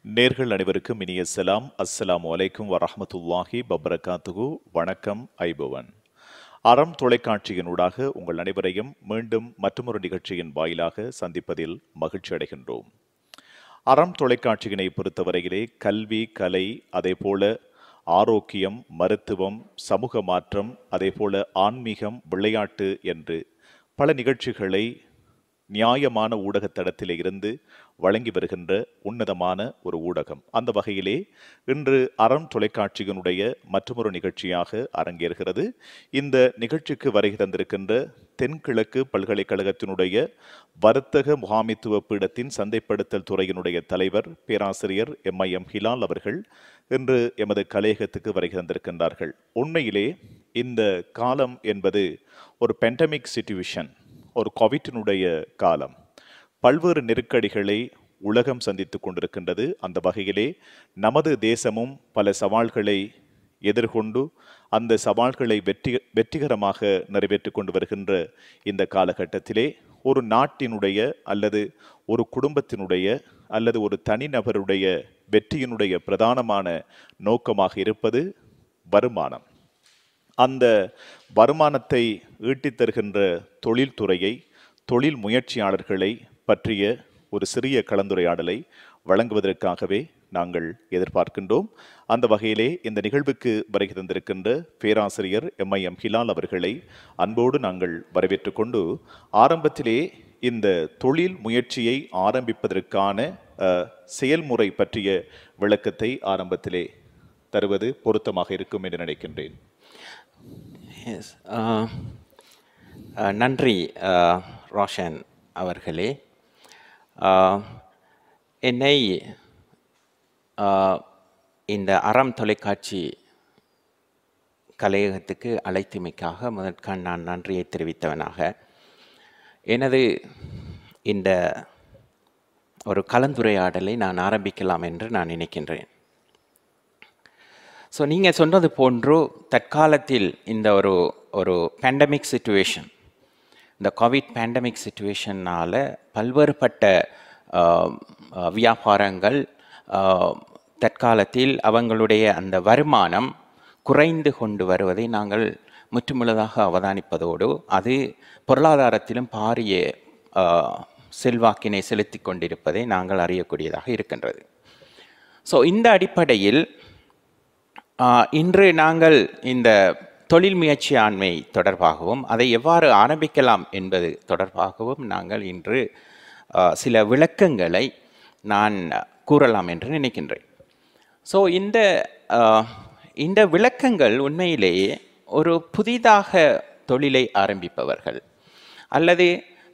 நேர்கள் அனைவருக்கும் இனிய சலாம். அஸ்ஸலாமு அலைக்கும் வரஹ்மத்துல்லாஹி வபரகாத்துஹு. வணக்கம் ஐபவன். அறம் தொலைக்காட்சியினூடாக உங்கள் அனைவரையும் மீண்டும் மற்றொரு நிகழ்ச்சியின் வாயிலாக சந்திப்பதில் மகிழ்ச்சி அடைகின்றோம். அறம் தொலைக்காட்சியினை பொறுத்தவரையிலே கல்வி, கலை, அதேபோல ஆரோக்கியம், மருத்துவம், சமூக மாற்றம், அதேபோல ஆன்மீகம், விளையாட்டு என்று பல நிகழ்ச்சிகளை நியாயமான ஊடக தடத்திலே இருந்து வழங்கி வருகின்ற உன்னதமான ஒரு ஊடகம். அந்த வகையிலே இன்று அறம் தொலைக்காட்சியினுடைய மற்றொரு நிகழ்ச்சியாக அரங்கேறுகிறது. இந்த நிகழ்ச்சிக்கு வருகை தந்திருக்கின்ற தென்கிழக்கு பல்கலைக்கழகத்தினுடைய வர்த்தக முகாமித்துவ பீடத்தின் சந்தைப்படுத்தல் துறையினுடைய தலைவர் பேராசிரியர் எம் ஹிலால் அவர்கள் இன்று எமது கலையகத்துக்கு வருகை தந்திருக்கின்றார்கள். உண்மையிலே இந்த காலம் என்பது ஒரு பெண்டமிக் சிச்சுவேஷன், ஒரு கோவிட்டினுடைய காலம். பல்வேறு நெருக்கடிகளை உலகம் சந்தித்துக் கொண்டிருக்கின்றது. அந்த வகையிலே நமது தேசமும் பல சவால்களை எதிர்கொண்டு அந்த சவால்களை வெற்றிகரமாக நிறைவேற்றிக் கொண்டு வருகின்ற இந்த காலகட்டத்திலே ஒரு நாட்டினுடைய அல்லது ஒரு குடும்பத்தினுடைய அல்லது ஒரு தனிநபருடைய வெற்றியினுடைய பிரதானமான நோக்கமாக இருப்பது வருமானம். அந்த வருமானத்தை ஈட்டித் தருகின்ற தொழில்துறையை, தொழில் முயற்சியாளர்களை பற்றிய ஒரு சிறிய கலந்துரையாடலை வழங்குவதற்காகவே நாங்கள் எதிர்பார்க்கின்றோம். அந்த வகையிலே இந்த நிகழ்வுக்கு வருகை தந்திருக்கின்ற பேராசிரியர் எம் ஹிலால் அவர்களை அன்போடு நாங்கள் வரவேற்றுக் கொண்டு ஆரம்பத்திலே இந்த தொழில் முயற்சியை ஆரம்பிப்பதற்கான செயல்முறை பற்றிய விளக்கத்தை ஆரம்பத்திலே தருவது பொருத்தமாக இருக்கும் என்று நினைக்கின்றேன். நன்றி ரோஷன் அவர்களே. என்னை இந்த அறம் தொலைக்காட்சி கலையகத்துக்கு அழைத்தமைக்காக முதற்கான நான் நன்றியை தெரிவித்தவனாக எனது இந்த ஒரு கலந்துரையாடலை நான் ஆரம்பிக்கலாம் என்று நான் நினைக்கின்றேன். ஸோ நீங்கள் சொன்னது போன்று தற்காலத்தில் இந்த ஒரு பேண்டமிக் சிச்சுவேஷன், இந்த கோவிட் பேண்டமிக் சிச்சுவேஷனால் பல்வேறுபட்ட வியாபாரங்கள் தற்காலத்தில் அவங்களுடைய அந்த வருமானம் குறைந்து கொண்டு வருவதை நாங்கள் முற்றுமுழுதாக அவதானிப்பதோடு அது பொருளாதாரத்திலும் பாரிய செல்வாக்கினை செலுத்தி கொண்டிருப்பதை நாங்கள் அறியக்கூடியதாக இருக்கின்றது. ஸோ இந்த அடிப்படையில் இன்று நாங்கள் இந்த தொழில் முயற்சியாண்மை தொடர்பாகவும் அதை எவ்வாறு ஆரம்பிக்கலாம் என்பது தொடர்பாகவும் நாங்கள் இன்று சில விளக்கங்களை நான் கூறலாம் என்று நினைக்கின்றேன். ஸோ இந்த விளக்கங்கள் உண்மையிலேயே ஒரு புதிதாக தொழிலை ஆரம்பிப்பவர்கள் அல்லது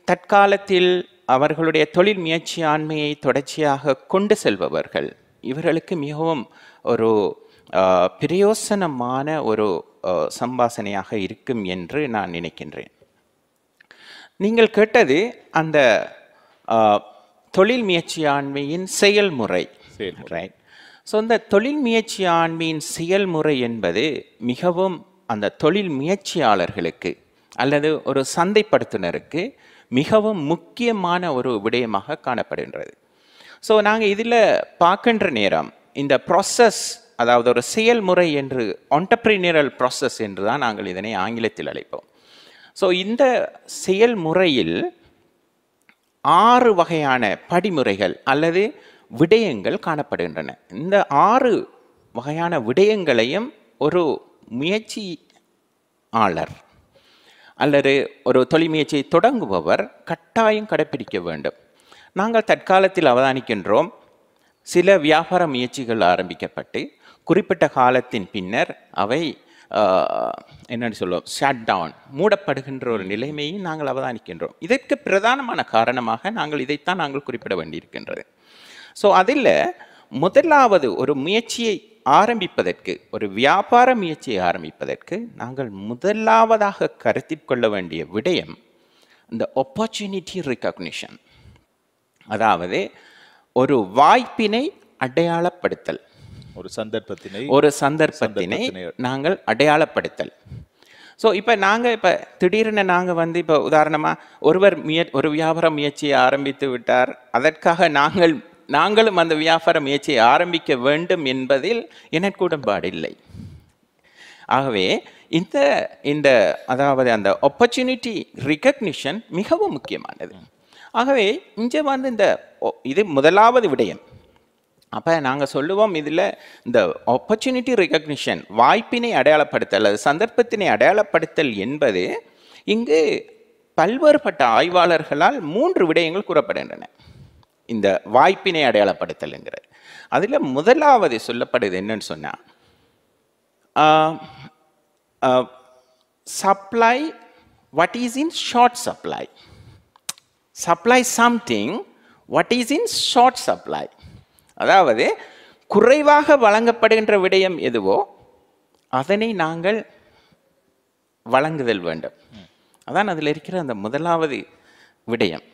தற்காலத்தில் அவர்களுடைய தொழில் முயற்சியாண்மையை தொடர்ச்சியாக கொண்டு செல்பவர்கள் இவர்களுக்கு மிகவும் ஒரு பிரயோசனமான ஒரு சம்பாசனையாக இருக்கும் என்று நான் நினைக்கின்றேன். நீங்கள் கேட்டது அந்த தொழில் முயற்சியாண்மையின் செயல்முறை, ரைட்? ஸோ இந்த தொழில் முயற்சியாண்மையின் செயல்முறை என்பது மிகவும் அந்த தொழில் முயற்சியாளர்களுக்கு அல்லது ஒரு சந்தைப்படுத்துனருக்கு மிகவும் முக்கியமான ஒரு விடயமாக காணப்படுகின்றது. ஸோ நாங்கள் இதில் பார்க்கின்ற நேரம் இந்த ப்ராசஸ், அதாவது ஒரு செயல்முறை என்று ஆண்டர்பிரினியரல் ப்ராசஸ் என்று தான் நாங்கள் இதனை ஆங்கிலத்தில் அழைப்போம். ஸோ இந்த செயல்முறையில் 6 வகையான படிமுறைகள் அல்லது விடயங்கள் காணப்படுகின்றன. இந்த 6 வகையான விடயங்களையும் ஒரு முயற்சியாளர் அல்லது ஒரு தொழில் முயற்சியை தொடங்குபவர் கட்டாயம் கடைப்பிடிக்க வேண்டும். நாங்கள் தற்காலத்தில் அவதானிக்கின்றோம், சில வியாபார முயற்சிகள் ஆரம்பிக்கப்பட்டு குறிப்பிட்ட காலத்தின் பின்னர் அவை என்னென்னு சொல்லுவோம், ஷட் டவுன், மூடப்படுகின்ற ஒரு நிலைமையை நாங்கள் அவதானிக்கின்றோம். இதற்கு பிரதானமான காரணமாக இதைத்தான் நாங்கள் குறிப்பிட வேண்டியிருக்கின்றது. ஸோ அதில் முதலாவது ஒரு முயற்சியை ஆரம்பிப்பதற்கு, ஒரு வியாபார முயற்சியை ஆரம்பிப்பதற்கு நாங்கள் முதலாவதாக கருத்தில் கொள்ள வேண்டிய விடயம் இந்த ஆப்பர்ச்சுனிட்டி ரெகக்னிஷன், அதாவது ஒரு வாய்ப்பினை அடையாளப்படுத்தல், ஒரு சந்தர்ப்பத்தினை நாங்கள் அடையாளப்படுத்தல். ஸோ இப்போ திடீர்னு நாங்கள் இப்போ உதாரணமாக ஒரு வியாபார முயற்சியை ஆரம்பித்து விட்டார், அதற்காக நாங்கள் நாங்களும் அந்த வியாபார முயற்சியை ஆரம்பிக்க வேண்டும் என்பதில் எனக்கு உடன்பாடு இல்லை. ஆகவே இந்த இந்த அதாவது அந்த ஆப்பர்ச்சுனிட்டி ரிகக்னிஷன் மிகவும் முக்கியமானது. ஆகவே இங்கே இந்த இது முதலாவது விடயம். அப்போ நாங்கள் சொல்லுவோம் இதில் இந்த ஆப்பர்ச்சுனிட்டி ரிகக்னிஷன், வாய்ப்பினை அடையாளப்படுத்தல் அல்லது சந்தர்ப்பத்தினை அடையாளப்படுத்தல் என்பது இங்கு பல்வேறுபட்ட ஆய்வாளர்களால் 3 விடயங்கள் கூறப்படுகின்றன. இந்த வாய்ப்பினை அடையாளப்படுத்தல்ங்கிறது அதில் முதலாவது சொல்லப்படுது என்னன்னு சொன்னால், supply what is in short supply. Supply something what is in short supply. அதாவது குறைவாக வழங்கப்படுகின்ற விடயம் எதுவோ அதனை நாங்கள் வழங்குதல் வேண்டும். அதான் அதில் இருக்கிற அந்த முதலாவது விடயம்.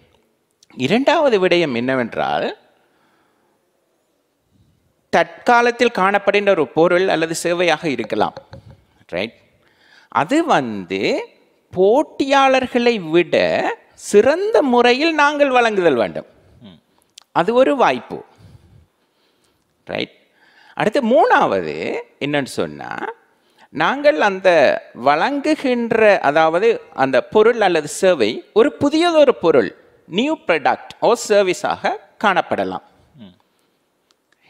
இரண்டாவது விடயம் என்னவென்றால், தற்காலத்தில் காணப்படுகின்ற ஒரு பொருள் அல்லது சேவையாக இருக்கலாம், ரைட்? அது போட்டியாளர்களை விட சிறந்த முறையில் நாங்கள் வழங்குதல் வேண்டும். அது ஒரு வாய்ப்பு, ரைட்? அடுத்து மூணாவது என்னன்னு சொன்னால், நாங்கள் அந்த வழங்குகின்ற அதாவது அந்த பொருள் அல்லது சேவை ஒரு புதியதொரு பொருள், நியூ ப்ராடக்ட் ஓ சர்வீஸாக காணப்படலாம்.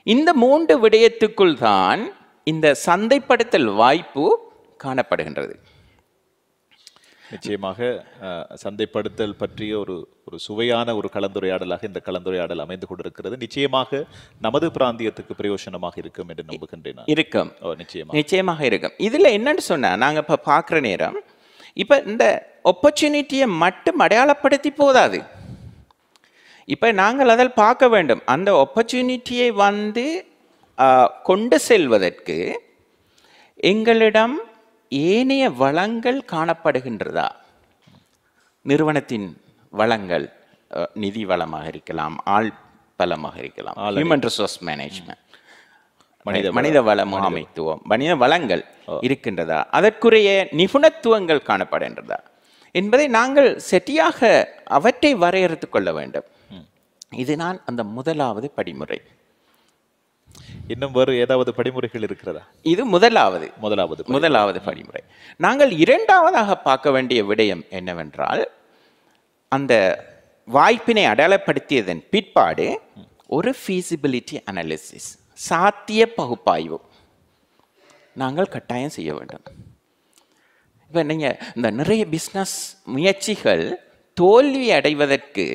இந்த 3 விடயத்துக்குள் தான் இந்த சந்தைப்படுத்தல் வாய்ப்பு காணப்படுகின்றது. நிச்சயமாக சந்தைப்படுத்தல் பற்றிய ஒரு சுவையான ஒரு கலந்துரையாடலாக இந்த கலந்துரையாடல் அமைந்து கொண்டிருக்கிறது. நிச்சயமாக நமது பிராந்தியத்துக்கு பிரயோஜனமாக இருக்கும் என்று நம்புகின்றேன். இருக்கும், நிச்சயமாக இருக்கும். இதில் என்னன்னு சொன்னா, நாங்கள் இப்போ பார்க்குற நேரம் இப்போ இந்த ஆப்பர்ச்சுனிட்டியை மட்டும் அடையாளப்படுத்தி போதாது. இப்போ நாங்கள் அதில் பார்க்க வேண்டும், அந்த ஆப்பர்ச்சுனிட்டியை கொண்டு செல்வதற்கு எங்களிடம் ஏனைய வளங்கள் காணப்படுகின்றதா? நிறுவனத்தின் வளங்கள், நிதி வளமாக இருக்கலாம், ஆள் பலமாக இருக்கலாம், ஹியூமன் ரிசோர்ஸ் மேனேஜ்மெண்ட், மனித வள முகாமைத்துவம், மனித வளங்கள் இருக்கின்றதா? அதற்குரிய நிபுணத்துவங்கள் காணப்படுகின்றதா என்பதை நாங்கள் சரியாக அவற்றை வரையறுத்து கொள்ள வேண்டும். இதுதான் அந்த முதலாவது படிமுறை. இன்னும் வேறு ஏதாவது படிமுறைகள் இருக்கிறதா? இது முதலாவது படிமுறை. நாங்கள் இரண்டாவதாக பார்க்க வேண்டிய விடயம் என்னவென்றால், அந்த வாய்ப்பினை அடையாளப்படுத்தியதன் பிற்பாடு ஒரு feasibility analysis, சாத்திய பகுப்பாய்வு நாங்கள் கட்டாயம் செய்ய வேண்டும். இப்போ நீங்கள் இந்த நிறைய பிஸ்னஸ் முயற்சிகள் தோல்வி அடைவதற்கு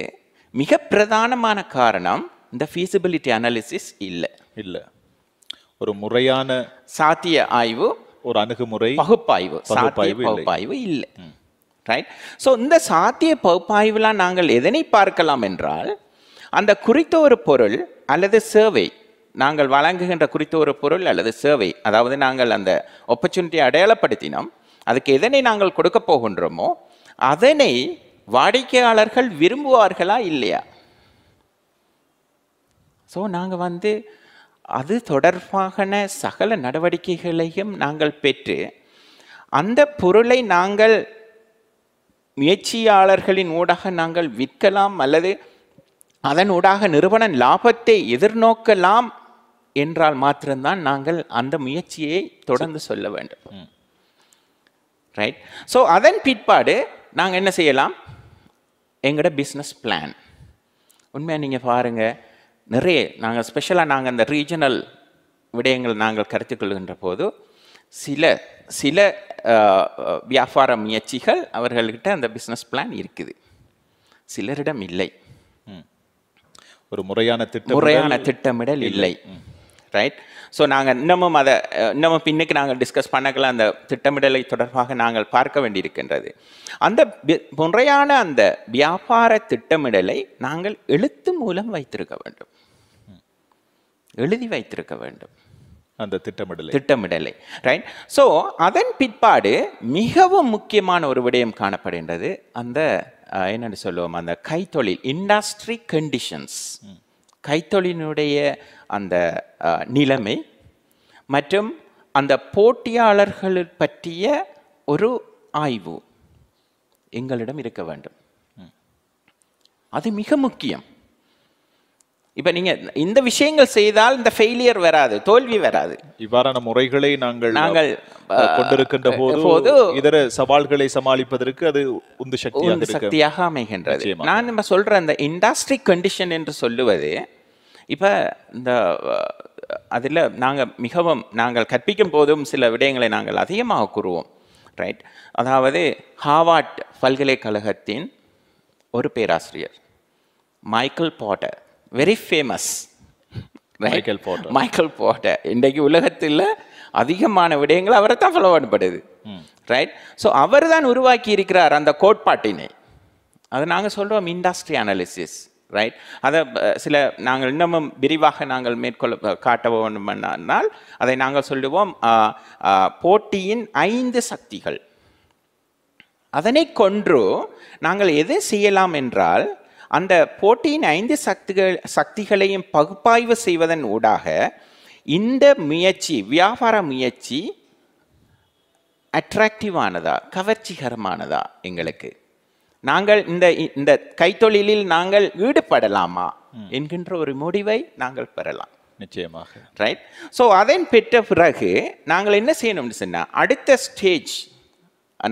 மிக பிரதானமான காரணம் இந்த feasibility analysis இல்லை. ஒரு முறையான சாத்திய ஆய்வு, ஒரு அணுகுமுறை, பகுப்பாய்வு இல்லை, ரைட்? ஸோ இந்த சாத்திய பகுப்பாய்வுலாம் நாங்கள் எதனை பார்க்கலாம் என்றால், அந்த குறித்த ஒரு பொருள் அல்லது சேவை, நாங்கள் வழங்குகின்ற குறித்த ஒரு பொருள் அல்லது சேவை, அதாவது நாங்கள் அந்த ஆப்பர்ச்சுனிட்டியை அடையாளப்படுத்தினோம், அதுக்கு எதனை நாங்கள் கொடுக்க போகின்றோமோ அதனை வாடிக்கையாளர்கள் விரும்புவார்களா இல்லையா? ஸோ நாங்கள் அது தொடர்பான சகல நடவடிக்கைகளையும் நாங்கள் பெற்று அந்த பொருளை நாங்கள் முயற்சியாளர்களின் ஊடாக நாங்கள் விற்கலாம் அல்லது அதன் ஊடாக நிறுவன லாபத்தை எதிர்நோக்கலாம் என்றால் மாத்திரம்தான் நாங்கள் அந்த முயற்சியை தொடர்ந்து சொல்ல வேண்டும், ரைட்? ஸோ அதன் பிற்பாடு நாங்கள் என்ன செய்யலாம்? எங்களோட பிஸ்னஸ் பிளான். உண்மையாக நீங்கள் பாருங்கள், நிறைய நாங்கள் ஸ்பெஷலாக நாங்கள் அந்த ரீஜனல் விடயங்கள் நாங்கள் கருத்து கொள்கின்ற போது சில வியாபார முயற்சிகள் அவர்கள்கிட்ட அந்த பிஸ்னஸ் பிளான் இருக்குது, சிலரிடம் இல்லை. ஒரு முறையான திட்டமிடல் இல்லை, ரைட்? ஸோ நாங்கள் இன்னமும் பின்னுக்கு நாங்கள் டிஸ்கஸ் பண்ணக்கலாம். அந்த திட்டமிடலை தொடர்பாக நாங்கள் பார்க்க வேண்டியிருக்கின்றது. அந்த முறையான அந்த வியாபார திட்டமிடலை நாங்கள் எழுத்து மூலம் வைத்திருக்க வேண்டும், எழுதி வைத்திருக்க வேண்டும் அந்த திட்டமிடலை, ரைட்? ஸோ அதன் பிற்பாடு மிகவும் முக்கியமான ஒரு விடயம் காணப்படுகின்றது. அந்த என்னென்னு சொல்லுவோம், அந்த கைத்தொழில் இண்டஸ்ட்ரி கண்டிஷன்ஸ், கைத்தொழிலினுடைய அந்த நிலைமை மற்றும் அந்த போட்டியாளர்கள் பற்றிய ஒரு ஆய்வு எங்களிடம் இருக்க வேண்டும். அது மிக முக்கியம். இப்ப நீங்க இந்த விஷயங்கள் செய்தால் இந்த ஃபெயிலியர் வராது, தோல்வி வராது. இவ்வாறான முறைகளை நாங்கள் நாங்கள் கொண்டிருக்கின்ற போது இதர சவால்களை சமாளிப்பதற்கு அது உந்து சக்தியாக அமைகின்றது. நான் நம்ம சொல்ற அந்த இண்டஸ்ட்ரி கண்டிஷன் என்று சொல்லுவது, இப்ப இந்த அதில் நாங்கள் கற்பிக்கும் போதும் சில விடயங்களை நாங்கள் அதிகமாக கூறுவோம், ரைட்? அதாவது ஹார்வர்ட் பல்கலைக்கழகத்தின் ஒரு பேராசிரியர் Michael Porter, very famous Michael Porter. இன்றைக்கு உலகத்தில் அதிகமான விடயங்கள் அவரை தான் ஃபாலோ பண்ணப்படுது, ரைட்? ஸோ அவர் தான் உருவாக்கி இருக்கிறார் அந்த கோட்பாட்டினை. அதை நாங்கள் சொல்கிறோம் இண்டஸ்ட்ரி அனாலிசிஸ், ரைட்? அதை நாங்கள் இன்னமும் விரிவாக நாங்கள் மேற்கொள்ள காட்ட வேண்டுமானால் அதை நாங்கள் சொல்லுவோம் போட்டியின் 5 சக்திகள். அதனை கொன்று நாங்கள் எதை செய்யலாம் என்றால், அந்த போட்டியின் 5 சக்திகளையும் பகுப்பாய்வு செய்வதன் ஊடாக இந்த முயற்சி, வியாபார முயற்சி அட்ராக்டிவானதா, கவர்ச்சிகரமானதா, எங்களுக்கு நாங்கள் இந்த கைத்தொழிலில் நாங்கள் ஈடுபடலாமா என்கின்ற ஒரு முடிவை நாங்கள் பெறலாம். நிச்சயமாக, ரைட்? ஸோ அதை பெற்ற பிறகு நாங்கள் என்ன செய்யணும்னு சொன்னால், அடுத்த ஸ்டேஜ்,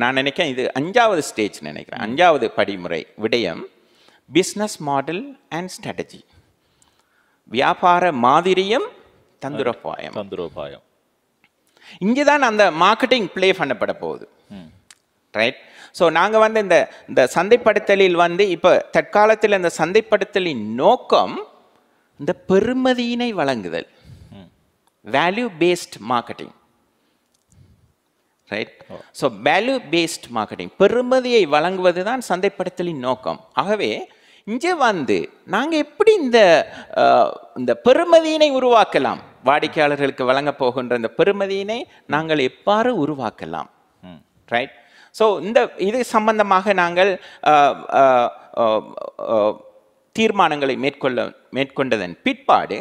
நான் நினைக்கிறேன் இது 5வது ஸ்டேஜ் நினைக்கிறேன், 5வது படிமுறை விடயம் பிஸ்னஸ் மாடல் அண்ட் ஸ்ட்ராட்டஜி. வியாபார மாதிரியம், தந்திரோபாயம். இங்கே தான் அந்த மார்க்கெட்டிங் பிளே பண்ணப்பட போகுது, ரைட்? ஸோ நாங்கள் இந்த சந்தைப்படுத்தலில் இப்போ தற்காலத்தில் இந்த சந்தைப்படுத்தலின் நோக்கம் இந்த பெறுமதியினை வழங்குதல், value based marketing, right? So value based marketing, பெறுமதியை வழங்குவது தான் சந்தைப்படுத்தலின் நோக்கம். ஆகவே இங்கே நாங்கள் எப்படி இந்த பெறுமதியினை உருவாக்கலாம், வாடிக்கையாளர்களுக்கு வழங்க போகின்ற இந்த பெறுமதியினை நாங்கள் எவ்வாறு உருவாக்கலாம், ரைட்? ஸோ இது சம்பந்தமாக நாங்கள் தீர்மானங்களை மேற்கொண்டதன் பிற்பாடு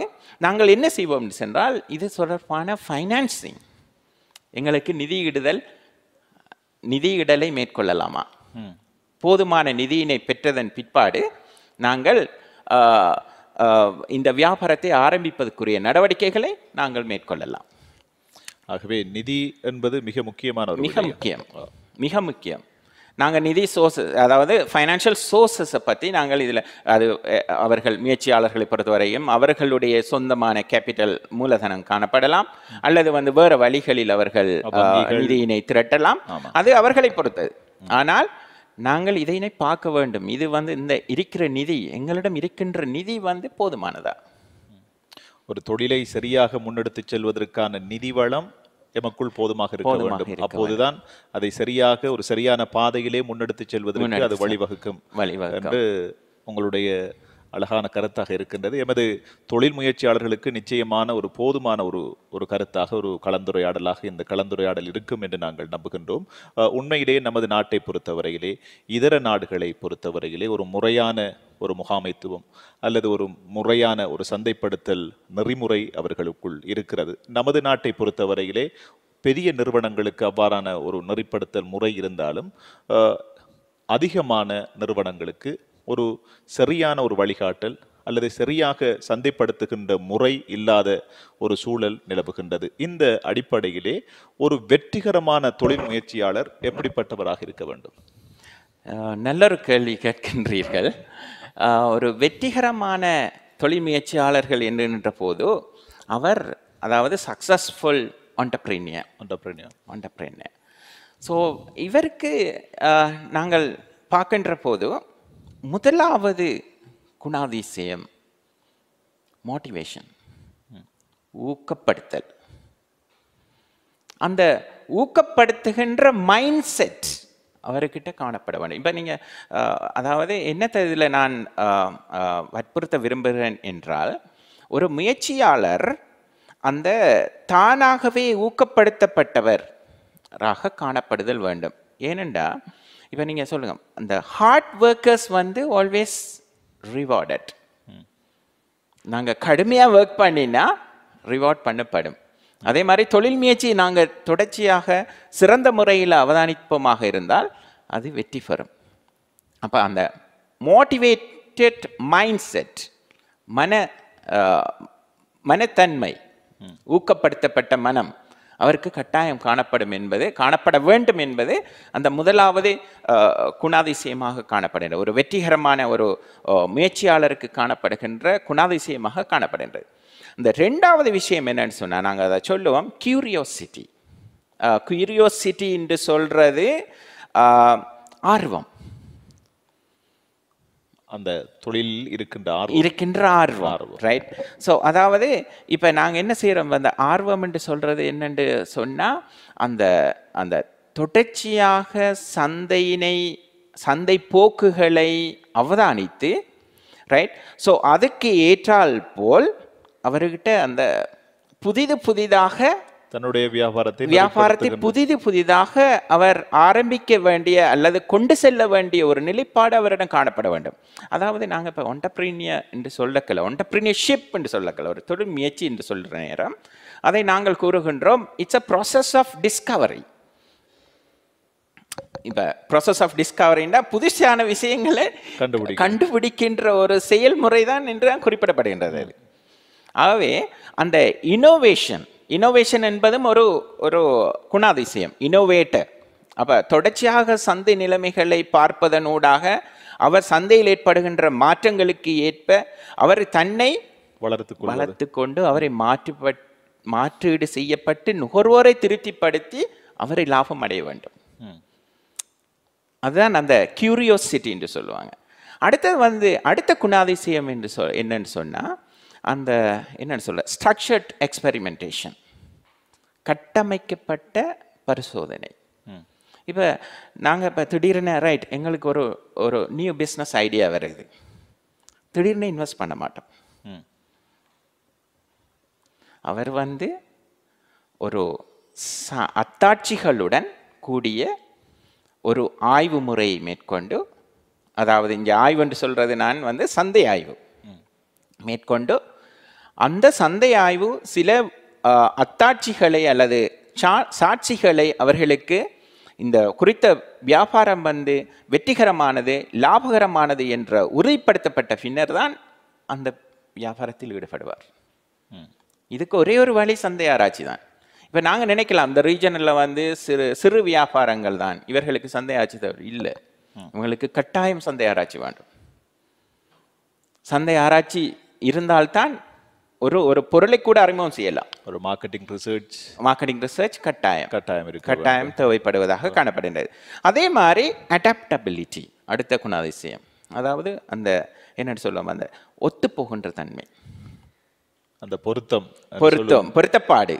நாங்கள் என்ன செய்வோம் என்றால், இது தொடர்பான ஃபைனான்சிங், எங்களுக்கு நிதியிடலை மேற்கொள்ளலாமா, போதுமான நிதியினை பெற்றதன் பிற்பாடு நாங்கள் இந்த வியாபாரத்தை ஆரம்பிப்பதற்குரிய நடவடிக்கைகளை நாங்கள் மேற்கொள்ளலாம். ஆகவே நிதி என்பது மிக முக்கியமான மிக முக்கியம். நாங்கள் நிதி சோர்ஸஸ், அதாவது ஃபைனான்ஷியல் சோர்ஸஸை பற்றி நாங்கள் இதில் அவர்கள் முயற்சியாளர்களை பொறுத்தவரையும் அவர்களுடைய சொந்தமான கேபிட்டல் மூலதனம் காணப்படலாம், அல்லது வேறு வழிகளில் அவர்கள் நிதியினை திரட்டலாம், அது அவர்களை பொறுத்தது. ஆனால் நாங்கள் இதனை பார்க்க வேண்டும், இது இந்த இருக்கிற நிதி, எங்களிடம் இருக்கின்ற நிதி போதுமானதா? ஒரு தொழிலை சரியாக முன்னெடுத்து செல்வதற்கான நிதி வளம் எமக்குள் போதுமாக இருக்க வேண்டும். அப்போதுதான் அதை ஒரு சரியான பாதையிலே முன்னெடுத்து செல்வதற்கு அது வழிவகுக்கும் என்று உங்களுடைய அழகான கருத்தாக இருக்கின்றது. எமது தொழில் முயற்சியாளர்களுக்கு நிச்சயமான ஒரு போதுமான ஒரு கருத்தாக, ஒரு கலந்துரையாடலாக இந்த கலந்துரையாடல் இருக்கும் என்று நாங்கள் நம்புகின்றோம். உண்மையிலேயே நமது நாட்டை பொறுத்தவரையிலே, இதர நாடுகளை பொறுத்தவரையிலே ஒரு முறையான ஒரு முகாமைத்துவம் அல்லது ஒரு முறையான ஒரு சந்தைப்படுத்தல் நெறிமுறை அவர்களுக்குள் இருக்கிறது. நமது நாட்டை பொறுத்தவரையிலே பெரிய நிறுவனங்களுக்கு அவ்வாறான ஒரு நெறிப்படுத்தல் முறை இருந்தாலும் அதிகமான நிறுவனங்களுக்கு ஒரு சரியான ஒரு வழிகாட்டல் அல்லது சரியாக சந்தைப்படுத்துகின்ற முறை இல்லாத ஒரு சூழல் நிலவுகின்றது. இந்த அடிப்படையிலே ஒரு வெற்றிகரமான தொழில் முயற்சியாளர் எப்படிப்பட்டவராக இருக்க வேண்டும்? நல்ல ஒரு கேள்வி கேட்கின்றீர்கள். ஒரு வெற்றிகரமான தொழில் முயற்சியாளர்கள் என்கின்ற போது அவர், அதாவது சக்சஸ்ஃபுல் ஆண்டர்பிரினியர். ஸோ இவருக்கு நாங்கள் பார்க்கின்ற போது முதலாவது குணாதிசயம் மோட்டிவேஷன், ஊக்கப்படுத்தல். அந்த ஊக்கப்படுத்துகின்ற மைண்ட் செட் அவர்கிட்ட காணப்பட வேண்டும். இப்போ நீங்கள் அதாவது என்னத்தை இதில் நான் வற்புறுத்த விரும்புகிறேன் என்றால், ஒரு முயற்சியாளர் அந்த தானாகவே ஊக்கப்படுத்தப்பட்டவராக காணப்படுதல் வேண்டும். ஏனென்றா இப்போ நீங்கள் சொல்லுங்கள், அந்த ஹார்ட் ஒர்க்கர்ஸ் ஆல்வேஸ் ரிவார்டட். நாங்கள் கடுமையாக ஒர்க் பண்ணினா ரிவார்ட் பண்ணப்படும். அதே மாதிரி தொழில் முயற்சி நாங்கள் தொடர்ச்சியாக சிறந்த முறையில் அவதானிப்போமாக இருந்தால் அது வெற்றி பெறும். அப்போ அந்த மோட்டிவேட்டட் மைண்ட் செட், மன மனத்தன்மை, ஊக்கப்படுத்தப்பட்ட மனம் அவருக்கு கட்டாயம் காணப்பட வேண்டும் என்பது அந்த முதலாவது குணாதிசயமாக காணப்படுகின்ற ஒரு வெற்றிகரமான ஒரு முயற்சியாளருக்கு காணப்படுகின்ற குணாதிசயமாக காணப்படுகின்றது. இந்த ரெண்டாவது விஷயம் என்னன்னு சொன்னால் நாங்கள் அதை சொல்லுவோம் கியூரியோசிட்டி. கியூரியோசிட்டி என்று சொல்றது ஆர்வம், அந்த தொழிலில் இருக்கின்ற ஆர்வம் ரைட். ஸோ அதாவது இப்போ நாங்கள் என்ன செய்கிறோம், அந்த ஆர்வம் என்று சொல்றது என்னென்று சொன்னால் அந்த அந்த தொடர்ச்சியாக சந்தை போக்குகளை அவதானித்து ரைட். ஸோ அதுக்கு ஏற்றால் போல் அவர்கிட்ட அந்த புதிதாக தன்னுடைய வியாபாரத்தை புதிதாக அவர் ஆரம்பிக்க வேண்டிய அல்லது கொண்டு செல்ல வேண்டிய ஒரு நிலைப்பாடு அவரிடம் காணப்பட வேண்டும். அதாவது நாங்கள் இப்போ ஒண்டர்பிரீனியர் என்று சொல்லக்கல, ஒண்டர்பிரீனியர்ஷிப் என்று சொல்லக்கல, ஒரு தொழில் முயற்சி என்று சொல்கிற நேரம் அதை நாங்கள் கூறுகின்றோம் it's a process of discovery. இப்போ ப்ராசஸ் ஆஃப் டிஸ்கவரின்னா புதுசான விஷயங்களை கண்டுபிடிக்கின்ற ஒரு செயல்முறை தான் என்று தான் குறிப்பிடப்படுகின்றது. ஆகவே அந்த இனோவேஷன் என்பதும் ஒரு குணாதிசயம், இனோவேட்டர். அப்போ தொடர்ச்சியாக சந்தை நிலைமைகளை பார்ப்பதனூடாக அவர் சந்தையில் ஏற்படுகின்ற மாற்றங்களுக்கு ஏற்ப அவர் தன்னை வளர்த்து கொண்டு அவரை மாற்றீடு செய்யப்பட்டு நுகர்வோரை திருப்திப்படுத்தி அவரை லாபம் அடைய வேண்டும். அதுதான் அந்த கியூரியோசிட்டி என்று சொல்லுவாங்க. அடுத்தது அடுத்த குணாதிசயம் என்று என்னன்னு சொன்னால் அந்த என்னன்னு சொல்ல ஸ்ட்ரக்சர்ட் எக்ஸ்பெரிமெண்டேஷன், கட்டமைக்கப்பட்ட பரிசோதனை. இப்போ நாங்கள் இப்போ திடீர்னு ரைட் எங்களுக்கு ஒரு நியூ பிஸ்னஸ் ஐடியா வருது, திடீர்னு இன்வெஸ்ட் பண்ண மாட்டோம். அவர் ஒரு அத்தாட்சிகளுடன் கூடிய ஒரு ஆய்வு முறையை மேற்கொண்டு, அதாவது இங்கே ஆய்வு என்று சொல்றது நான் சந்தை ஆய்வு மேற்கொண்டு அந்த சந்தை ஆய்வு சில அத்தாட்சிகளை அல்லது சாட்சிகளை அவர்களுக்கு இந்த குறித்த வியாபாரம் வெற்றிகரமானது லாபகரமானது என்ற உறுதிப்படுத்தப்பட்ட பின்னர் தான் அந்த வியாபாரத்தில் ஈடுபடுவார். இதுக்கு ஒரே ஒரு வழி சந்தை ஆராய்ச்சி தான். இப்போ நாங்கள் நினைக்கலாம் இந்த ரீஜனில் சிறு வியாபாரங்கள் தான் இவர்களுக்கு சந்தை ஆராய்ச்சி தவிர இல்லை, இவங்களுக்கு கட்டாயம் சந்தை ஆராய்ச்சி வேண்டும். சந்தை ஆராய்ச்சி இருந்தால்தான் ஒரு பொருளை கூட அறிமுகம் செய்யலாம். ஒரு மார்க்கெட்டிங் ரிசர்ச் கட்டாயம் தேவைப்படுவதாக காணப்படுகின்றது. அதே மாதிரி அடாப்டபிலிட்டி அடுத்த குணாதிசயம், அதாவது அந்த என்னன்னு சொல்லுவோம் அந்த ஒத்து போகின்ற தன்மை, அந்த பொருத்தப்பாடு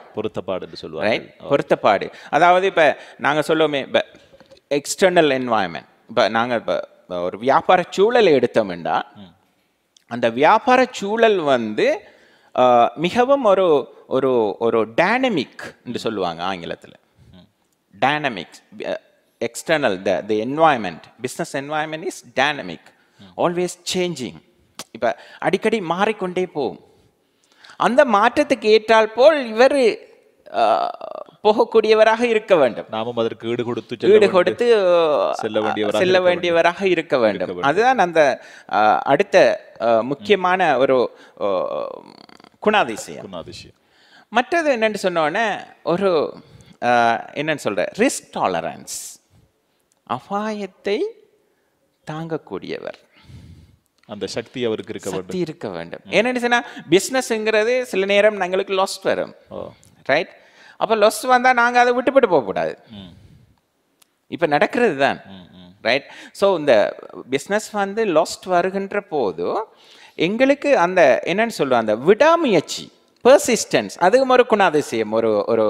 என்று சொல்லுவாங்க. பொருத்தப்பாடு அதாவது இப்போ நாங்கள் சொல்லுவோமே எக்ஸ்டர்னல் என்வாயன்மெண்ட். இப்போ நாங்கள் இப்போ ஒரு வியாபார சூழலை எடுத்தோம்னா அந்த வியாபார சூழல் மிகவும் ஒரு டைனமிக் என்று சொல்லுவாங்க ஆங்கிலத்தில். Dynamics external the environment, business environment is dynamic, always changing. இப்போ அடிக்கடி மாறிக்கொண்டே போகும். அந்த மாற்றத்துக்கு ஏற்றால் போல் இவர் போகக்கூடியவராக இருக்க வேண்டும். நாமும் அதற்கு ஈடு கொடுத்து செல்ல வேண்டியவராக இருக்க வேண்டும். அதுதான் அந்த அடுத்த முக்கியமான ஒரு குணாதிசயம். மற்றது என்னன்னு சொன்னோன்னே என்னன்னு சொல்ற ரிஸ்க் டாலரன்ஸ், அபாயத்தை தாங்கக்கூடியவர், அந்த சக்தி அவருக்கு இருக்க வேண்டும். என்னன்னு சொன்னா பிஸ்னஸ்ங்கிறது சில நேரம் எங்களுக்கு லாஸ் வரும், ரைட்? அப்போ லாஸ் வந்தால் நாங்கள் அதை விட்டுப்பட்டு போகக்கூடாது. இப்போ நடக்கிறது தான், ரைட்? ஸோ இந்த பிஸ்னஸ் லாஸ்ட் வருகின்ற போது எங்களுக்கு அந்த என்னன்னு சொல்லுவோம் அந்த விடாமுயற்சி, பெர்சிஸ்டன்ஸ், அதுவும் ஒரு குணாதிசயம். ஒரு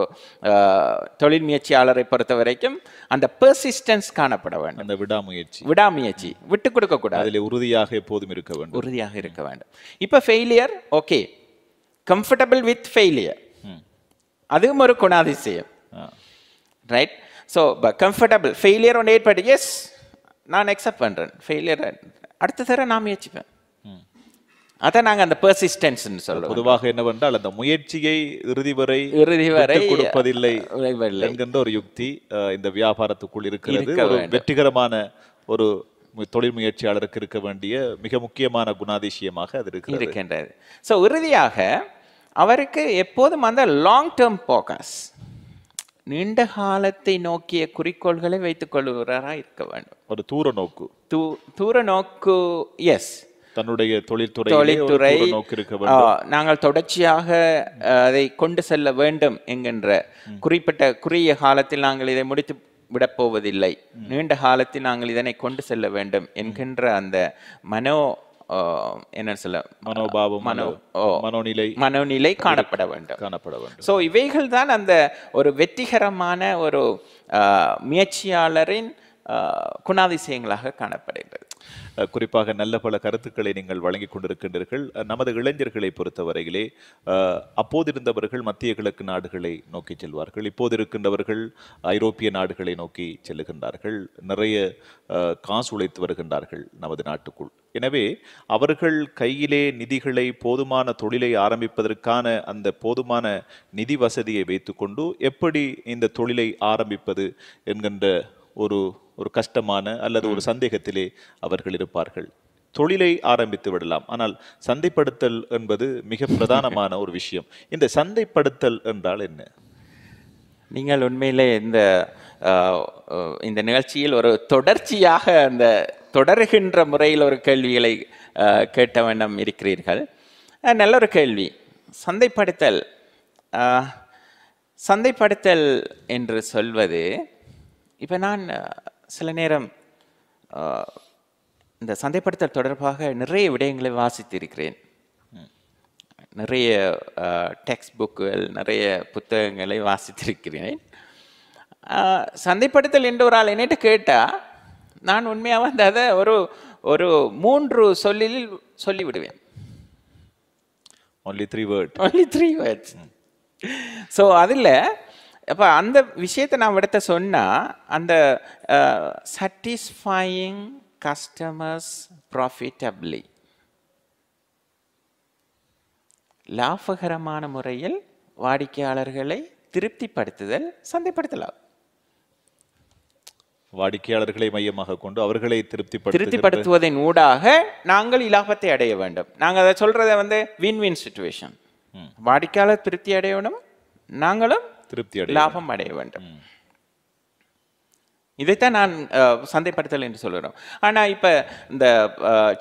தொழில் முயற்சியாளரை பொறுத்த வரைக்கும் அந்த பெர்சிஸ்டன்ஸ் காணப்பட வேண்டும். அந்த விடாமுயற்சி விட்டு கொடுக்க கூடாது, அதில் உறுதியாக எப்போதும் இருக்க வேண்டும். இப்போ failure, okay, comfortable with failure, அதுவும் ஒரு குணாதிசயம், ரைட்? ஸோ கம்ஃபர்டபிள் ஃபெயிலியர் ஒன்று ஏற்பட்டு எஸ் நான் அக்செப்ட் பண்ணுறேன், ஃபெயிலியர் அடுத்த தர நான் முயற்சிப்பேன். அதான் நாங்கள் அந்த பெர்சிஸ்டன்ஸ்னு சொல்லுவோம். பொதுவாக என்னவென்றால் அந்த முயற்சியை இறுதி வரை கொடுப்பதில்லை என்கின்ற ஒரு யுக்தி இந்த வியாபாரத்துக்குள் இருக்கிறது. ஒரு வெற்றிகரமான ஒரு தொழில் முயற்சியாளருக்கு இருக்க வேண்டிய மிக முக்கியமான குணாதிசயமாக அது இருக்கின்றது. ஸோ இறுதியாக அவருக்கு எப்போதும் அந்த லாங் டேர்ம் ஃபோக்கஸ், நீண்ட காலத்தை நோக்கிய குறிக்கோள்களை வைத்துக் கொள்வராக இருக்க வேண்டும். ஒரு தூர நோக்கு, தூர நோக்கு. எஸ், தன்னுடைய தொழில்துறை நோக்கு இருக்க வேண்டும். நாங்கள் தொடர்ச்சியாக அதை கொண்டு செல்ல வேண்டும் என்கின்ற குறிப்பிட்ட குறுகிய காலத்தில் நாங்கள் இதை முடித்து விடப்போவதில்லை, நீண்ட காலத்தில் நாங்கள் இதனை கொண்டு செல்ல வேண்டும் என்கின்ற அந்த என்ன சொல்ல மனோபாவம், மனோநிலை காணப்பட வேண்டும். ஸோ இவைகள் தான் அந்த ஒரு வெற்றிகரமான ஒரு முயற்சியாளரின் குணாதிசயங்களாக காணப்படுகிறது. குறிப்பாக நல்ல பல கருத்துக்களை நீங்கள் வழங்கி கொண்டிருக்கின்றீர்கள். நமது இளைஞர்களை பொறுத்தவரையிலே அப்போது இருந்தவர்கள் மத்திய கிழக்கு நாடுகளை நோக்கி செல்வார்கள், இப்போது இருக்கின்றவர்கள் ஐரோப்பிய நாடுகளை நோக்கி செல்லுகின்றார்கள், நிறைய காசு உழைத்து வருகின்றார்கள் நமது நாட்டுக்குள். எனவே அவர்கள் கையிலே நிதிகளை, போதுமான தொழிலை ஆரம்பிப்பதற்கான அந்த போதுமான நிதி வசதியை வைத்துக்கொண்டு எப்படி இந்த தொழிலை ஆரம்பிப்பது என்கின்ற ஒரு கஷ்டமான அல்லது ஒரு சந்தேகத்திலே அவர்கள் இருப்பார்கள். தொழிலை ஆரம்பித்து விடலாம், ஆனால் சந்தைப்படுத்தல் என்பது மிக பிரதானமான ஒரு விஷயம். இந்த சந்தைப்படுத்தல் என்றால் என்ன? நீங்கள் உண்மையிலே இந்த நிகழ்ச்சியில் ஒரு தொடர்ச்சியாக அந்த தொடருகின்ற முறையில் ஒரு கேள்விகளை கேட்ட வண்ணம் இருக்கிறீர்கள். நல்ல ஒரு கேள்வி. சந்தைப்படுத்தல் என்று சொல்வது, இப்போ நான் சில நேரம் இந்த சந்தைப்படுத்தல் தொடர்பாக நிறைய விடயங்களை வாசித்திருக்கிறேன். நிறைய டெக்ஸ்ட் புக்குகள், நிறைய புத்தகங்களை வாசித்திருக்கிறேன். சந்தைப்படுத்தல் என்று ஒரு ஆள் என்னிட்ட கேட்டால் நான் உண்மையாக வந்து அதை ஒரு 3 சொல்லில் சொல்லிவிடுவேன். Only 3 words. ஸோ அதில் அப்போ அந்த விஷயத்தை நான் விடத்த சொன்னால், அந்த satisfying customers profitably, லாபகரமான முறையில் வாடிக்கையாளர்களை திருப்திப்படுத்துதல் சந்தைப்படுத்தலாம். வாடிக்கையாளர்களை மையமாக கொண்டு அவர்களை திருப்திப்படுத்துவதன் ஊடாக நாங்கள் இலாபத்தை அடைய வேண்டும். நாங்கள் அதை சொல்றதை வந்து வின் சிச்சுவேஷன். வாடிக்கையாளர் திருப்தி அடையணும், நாங்களும் லாபம் அடைய வேண்டும். இதைத்தான் நான் சந்தைப்படுத்தல் என்று சொல்கிறோம். ஆனால் இப்போ இந்த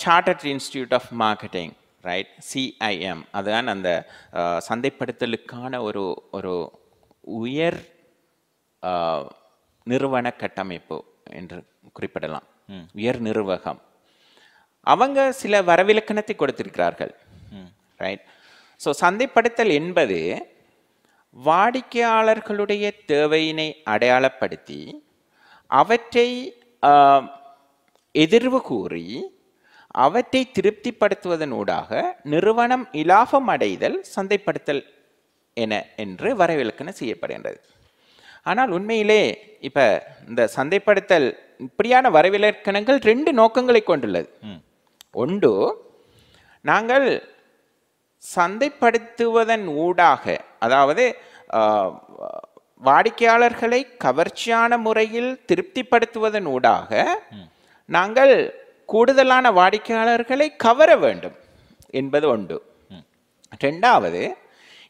Chartered Institute of Marketing, right, CIM, அதுதான் அந்த சந்தைப்படுத்தலுக்கான ஒரு உயர் நிறுவன கட்டமைப்பு என்று குறிப்பிடலாம், உயர் நிர்வாகம். அவங்க சில வரவிலக்கணத்தை கொடுத்திருக்கிறார்கள், ரைட். ஸோ சந்தைப்படுத்தல் என்பது வாடிக்கையாளர்களுடைய தேவையினை அடையாளப்படுத்தி அவற்றை எதிர்வு கூறி அவற்றை திருப்திப்படுத்துவதனூடாக நிறுவனம் இலாபம் அடைதல் சந்தைப்படுத்தல் என்று வரவிலக்கணம் செய்யப்படுகின்றது. ஆனால் உண்மையிலே இப்போ இந்த சந்தைப்படுத்தல் இப்படியான வரவிலக்கணங்கள் 2 நோக்கங்களை கொண்டுள்ளது. ஒன்று, நாங்கள் சந்தைப்படுத்துவதன் ஊடாக, அதாவது வாடிக்கையாளர்களை கவர்ச்சியான முறையில் திருப்திப்படுத்துவதன் ஊடாக நாங்கள் கூடுதலான வாடிக்கையாளர்களை கவர வேண்டும் என்பது ஒன்று. 2வது,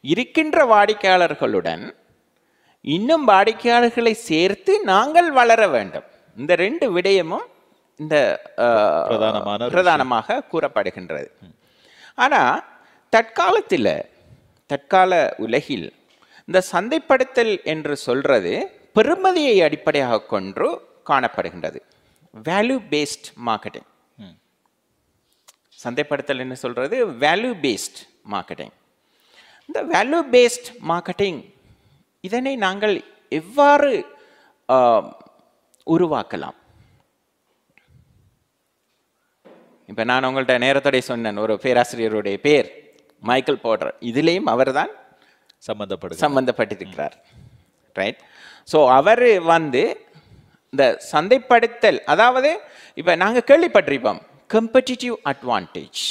இருக்கின்ற வாடிக்கையாளர்களுடன் இன்னும் வாடிக்கையாளர்களை சேர்த்து நாங்கள் வளர வேண்டும். இந்த 2 விடயமும் இந்த பிரதானமாக கூறப்படுகின்றது. ஆனால் தற்கால உலகில் இந்த சந்தைப்படுத்தல் என்று சொல்றது பெறுமதியை அடிப்படையாக கொண்டு காணப்படுகின்றது. Value based marketing. சந்தைப்படுத்தல் என்ன சொல்றது? Value based marketing. இந்த வேல்யூ பேஸ்ட் மார்க்கெட்டிங் இதனை நாங்கள் எவ்வாறு உருவாக்கலாம்? இப்போ நான் உங்கள்கிட்ட நேரத்தோடைய சொன்னேன், ஒரு பேராசிரியருடைய பேர் மைக்கேல் போர்ட்டர். இதிலேயும் அவர் தான் சம்பந்தப்பட்டிருக்கிறார், ரைட். ஸோ அவர் வந்து இந்த சந்தைப்படுத்தல், அதாவது இப்போ நாங்கள் கேள்விப்பட்டிருப்போம் கம்பெட்டிட்டிவ் அட்வான்டேஜ்,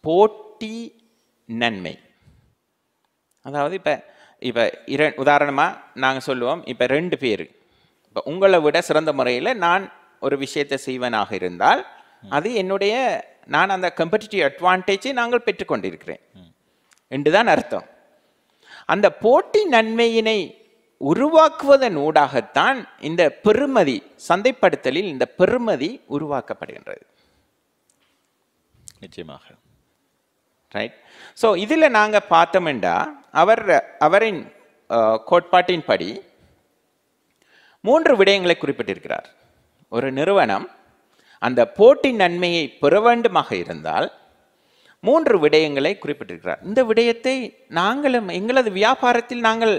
போட்டி நன்மை. அதாவது இப்போ உதாரணமாக நாங்கள் சொல்லுவோம், இப்போ 2 பேர், இப்போ உங்களை விட சிறந்த முறையில் நான் ஒரு விஷயத்தை செய்வனாக இருந்தால் அது என்னுடைய நான் அந்த கம்பெட்டிட்டிவ் அட்வான்டேஜை நாங்கள் பெற்றுக்கொண்டிருக்கிறேன் என்றுதான் அர்த்தம். அந்த போட்டி நன்மையினை உருவாக்குவதன் ஊடாகத்தான் இந்த பெறுமதி, சந்தைப்படுத்தலில் இந்த பெறுமதி உருவாக்கப்படுகின்றது. நிச்சயமாக. ரைட். ஸோ இதில் நாங்கள் பார்த்தோம்னா அவரின் கோட்பாட்டின்படி 3 விடயங்களை குறிப்பிட்டிருக்கிறார். ஒரு நிறுவனம் அந்த போட்டி நன்மையை பெற வேண்டுமாக இருந்தால் 3 விடயங்களை குறிப்பிட்டிருக்கிறார். இந்த விடயத்தை நாங்களும் எங்களது வியாபாரத்தில் நாங்கள்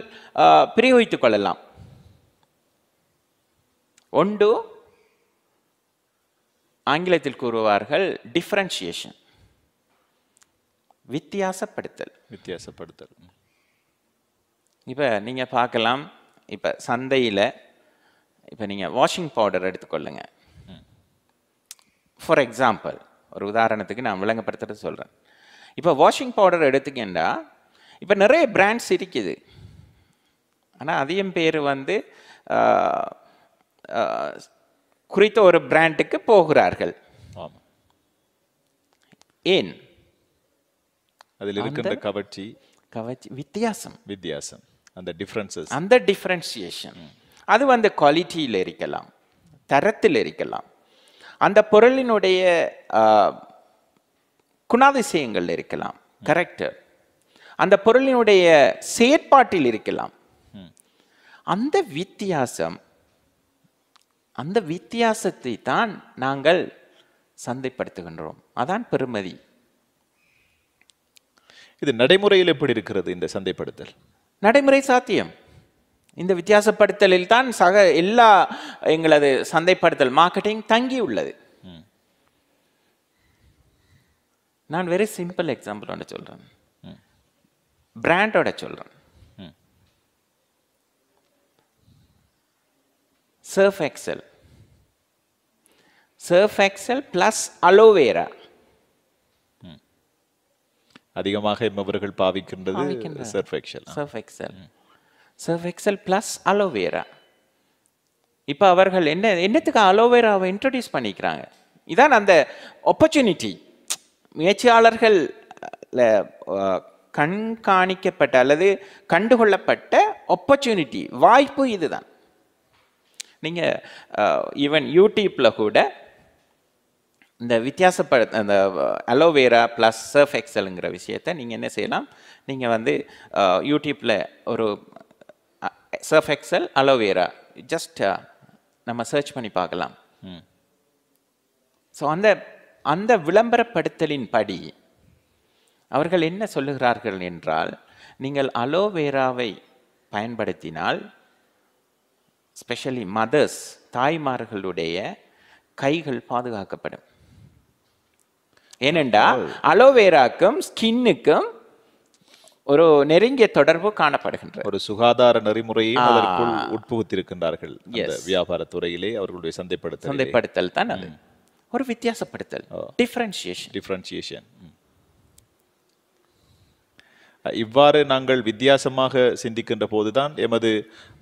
பிரயோகித்துக் கொள்ளலாம். ஒன்று, ஆங்கிலத்தில் கூறுவார்கள் டிஃபரன்ஷியேஷன், வித்தியாசப்படுத்தல். இப்போ நீங்கள் பார்க்கலாம், இப்போ சந்தையில் இப்போ நீங்கள் வாஷிங் பவுடர் எடுத்துக்கொள்ளுங்க. ஃபார் எக்ஸாம்பிள், ஒரு உதாரணத்துக்கு நான் விளங்கப்படுத்துறது சொல்கிறேன். இப்போ வாஷிங் பவுடர் எடுத்துக்கிட்டா இப்போ நிறைய பிராண்ட்ஸ் இருக்குது. ஆனால் அதிகம் பேர் வந்து குறித்த ஒரு பிராண்டுக்கு போகிறார்கள். ஏன்? அதில் இருக்கின்ற கவர்ச்சி வித்தியாசம், அந்த டிஃபரன்சஸ், அந்த டிஃபரன்சியேஷன். அது வந்து குவாலிட்டியில் இருக்கலாம், தரத்தில் இருக்கலாம், அந்த பொருளினுடைய குணாதிசயங்கள் இருக்கலாம், கரெக்டர், அந்த பொருளினுடைய செயற்பாட்டில் இருக்கலாம். அந்த வித்தியாசத்தை தான் நாங்கள் சந்தைப்படுத்துகின்றோம். அதான் பெறுமதி. இது நடைமுறையில் எப்படி இருக்கிறது இந்த சந்தைப்படுத்தல்? நடைமுறை சாத்தியம். இந்த வித்தியாசப்படுத்தலில் தான் எல்லா எங்களது சந்தைப்படுத்தல் மார்க்கெட்டிங் தங்கி உள்ளது. நான் வெரி சிம்பிள் எக்ஸாம்பிள் ஒன்று சொல்றேன், பிராண்டோட சொல்றேன். சர்ஃப் எக்ஸல் பிளஸ் அலோவேரா அதிகமாக இவர்கள் பாவிக்கின்றது. Surf Excel plus aloe vera. இப்போ அவர்கள் என்னத்துக்கு அலோவேராவை இன்ட்ரோடியூஸ் பண்ணிக்கிறாங்க? இதான் அந்த ஆப்பர்ச்சுனிட்டி. முயற்சியாளர்கள் கண்காணிக்கப்பட்ட அல்லது கண்டுகொள்ளப்பட்ட ஆப்பர்ச்சுனிட்டி, வாய்ப்பு இதுதான். நீங்கள் ஈவன் யூடியூப்பில் கூட இந்த அந்த அலோவேரா ப்ளஸ் சர்ஃப் எக்ஸலுங்கிற விஷயத்தை நீங்கள் என்ன செய்யலாம், நீங்கள் வந்து யூடியூப்பில் ஒரு சர்ஃப் எக்ஸல் அலோவேரா ஜஸ்ட் நம்ம சர்ச் பண்ணி பார்க்கலாம். ஸோ அந்த விளம்பரப்படுத்தலின் படி அவர்கள் என்ன சொல்லுகிறார்கள் என்றால், நீங்கள் அலோவேராவை பயன்படுத்தினால் ஸ்பெஷலி மதர்ஸ், தாய்மார்களுடைய கைகள் பாதுகாக்கப்படும். ஏனென்றால் அலோவேராக்கும் ஸ்கின்னுக்கும் ஒரு நெருங்கிய தொடர்பு காணப்படுகின்றது. ஒரு சுகாதார நெறிமுறையை அதற்குள் உட்புகுத்திருக்கின்றார்கள் வியாபார துறையிலே. அவர்களுடைய சந்தைப்படுத்தல் தான் அது. ஒரு வித்தியாசப்படுத்தல், டிஃபரன்ஷியேஷன். இவ்வாறு நாங்கள் வித்தியாசமாக சிந்திக்கின்ற போதுதான் எமது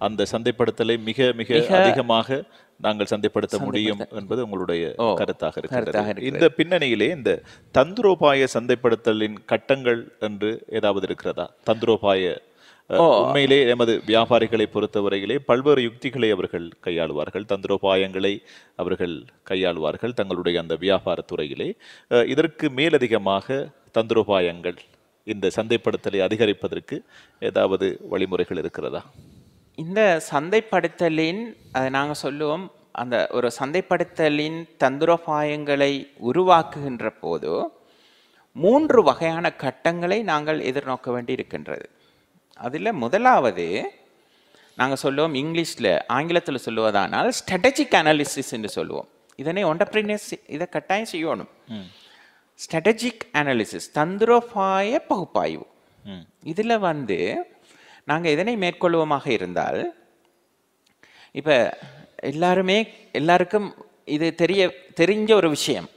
அந்த சந்தைப்படுத்தலை மிக மிக அதிகமாக நாங்கள் சந்தைப்படுத்த முடியும் என்பது உங்களுடைய கருத்தாக இருக்கிறது. இந்த பின்னணியிலே இந்த தந்திரோபாய சந்தைப்படுத்தலின் கட்டங்கள் என்று ஏதாவது இருக்கிறதா? தந்திரோபாய உண்மையிலே எமது வியாபாரிகளை பொறுத்தவரையிலே பல்வேறு யுக்திகளை அவர்கள் கையாளுவார்கள், தந்திரோபாயங்களை அவர்கள் கையாளுவார்கள் தங்களுடைய அந்த வியாபார துறையிலே. இதற்கு மேலதிகமாக தந்திரோபாயங்கள், இந்த சந்தைப்படுத்தலை அதிகரிப்பதற்கு ஏதாவது வழிமுறைகள் இருக்கிறதா? இந்த சந்தைப்படுத்தலின் நாங்கள் சொல்லுவோம், அந்த ஒரு சந்தைப்படுத்தலின் தந்திரோபாயங்களை உருவாக்குகின்ற போது 3 வகையான கட்டங்களை நாங்கள் எதிர்நோக்க வேண்டி இருக்கின்றது. அதில் முதலாவது நாங்கள் சொல்லுவோம், ஆங்கிலத்தில் சொல்லுவதானால் ஸ்ட்ராட்டஜிக் அனாலிசிஸ் என்று சொல்லுவோம். இதனை என்டர்பிரினர்ஸ் இதை கட்டாயம் செய்யணும். ஸ்ட்ராட்டஜிக் அனாலிசிஸ், தந்திரோபாய பகுப்பாய்வு. இதில் வந்து நாங்கள் இதனை மேற்கொள்வோமாக இருந்தால், இப்போ எல்லாருக்கும் இது தெரிஞ்ச ஒரு விஷயம்.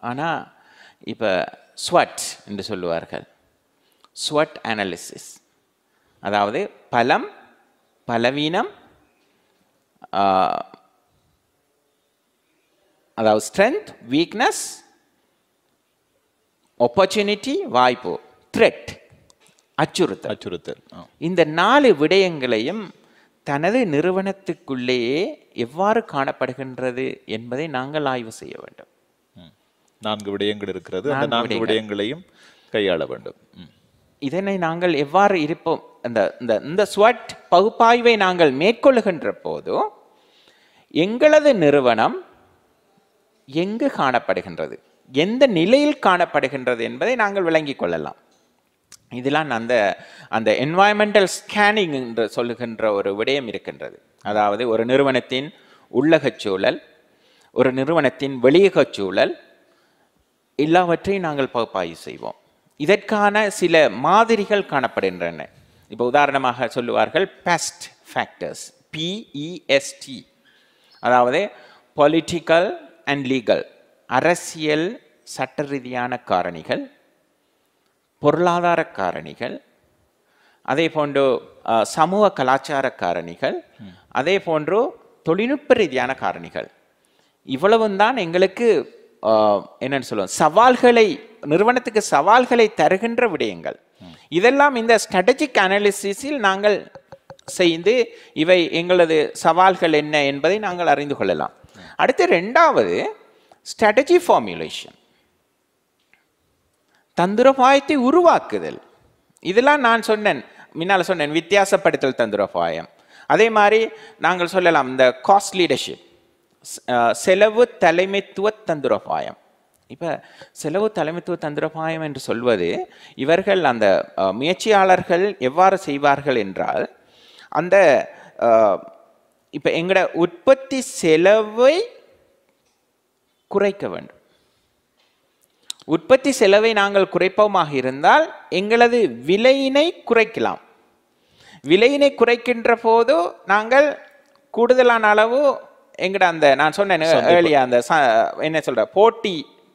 ஆனால் இப்போ ஸ்வட் என்று சொல்லுவார்கள், ஸ்வட் அனாலிசிஸ். அதாவது பலம், பலவீனம், அதாவது ஸ்ட்ரென்த், வீக்னஸ், ஆப்பர்ச்சுனிட்டி வாய்ப்பு, த்ரெட் அச்சுறுத்தல். இந்த 4 விடயங்களையும் தனது நிறுவனத்துக்குள்ளேயே எவ்வாறு காணப்படுகின்றது என்பதை நாங்கள் ஆய்வு செய்ய வேண்டும். 4 விடயங்கள் இருக்கிறது, அந்த 4 விடயங்களையும் கையாள வேண்டும். இதனை நாங்கள் எவ்வாறு இருப்போம், இந்த ஸ்வட் பகுப்பாய்வை நாங்கள் மேற்கொள்ளுகின்ற போது எங்களது நிறுவனம் எங்கு காணப்படுகின்றது, எந்த நிலையில் காணப்படுகின்றது என்பதை நாங்கள் விளங்கிக் கொள்ளலாம். இதெல்லாம் அந்த என்வாயன்மெண்டல் ஸ்கேனிங் என்று சொல்லுகின்ற ஒரு விடயம் இருக்கின்றது. அதாவது ஒரு நிறுவனத்தின் உள்ளகச் சூழல், ஒரு நிறுவனத்தின் வெளியகச் சூழல் எல்லாவற்றையும் நாங்கள் பகுப்பாய்வு செய்வோம். இதற்கான சில மாதிரிகள் காணப்படுகின்றன. இப்போ உதாரணமாக சொல்லுவார்கள் பெஸ்ட் ஃபேக்டர்ஸ், PEST, அதாவது பொலிட்டிக்கல் அண்ட் லீகல், அரசியல் சட்ட ரீதியான காரணிகள், பொருளாதார காரணிகள், அதே போன்று சமூக கலாச்சார காரணிகள், அதே போன்று தொழில்நுட்ப ரீதியான காரணிகள். இவ்வளவும் தான் எங்களுக்கு என்னன்னு சொல்லுவோம், சவால்களை, நிறுவனத்துக்கு சவால்களை தருகின்ற விடயங்கள். இதெல்லாம் இந்த ஸ்ட்ராட்டஜிக் அனாலிசிஸில் நாங்கள் செய்து இவை எங்களது சவால்கள் என்ன என்பதை நாங்கள் அறிந்து கொள்ளலாம். அடுத்து 2வது ஸ்ட்ராட்டஜி ஃபார்முலேஷன், தந்திரோபாயத்தை உருவாக்குதல். இதெல்லாம் நான் முன்னால் சொன்னேன் வித்தியாசப்படுத்தல் தந்திரோபாயம். அதே மாதிரி நாங்கள் சொல்லலாம் இந்த காஸ்ட் லீடர்ஷிப், செலவு தலைமைத்துவ தந்திரோபாயம். இப்போ செலவு தலைமைத்துவ தந்திரோபாயம் என்று சொல்வது, இவர்கள் அந்த முயற்சியாளர்கள் எவ்வாறு செய்வார்கள் என்றால், அந்த இப்போ எங்களோட உற்பத்தி செலவை குறைக்க வேண்டும். உற்பத்தி செலவை நாங்கள் குறைப்போமாக இருந்தால் எங்களது விலையினை குறைக்கலாம். விலையினை குறைக்கின்ற போது நாங்கள் கூடுதலான அளவு எங்கட அந்த நான் சொன்னேன் ஏர்லியா அந்த என்ன சொல்ற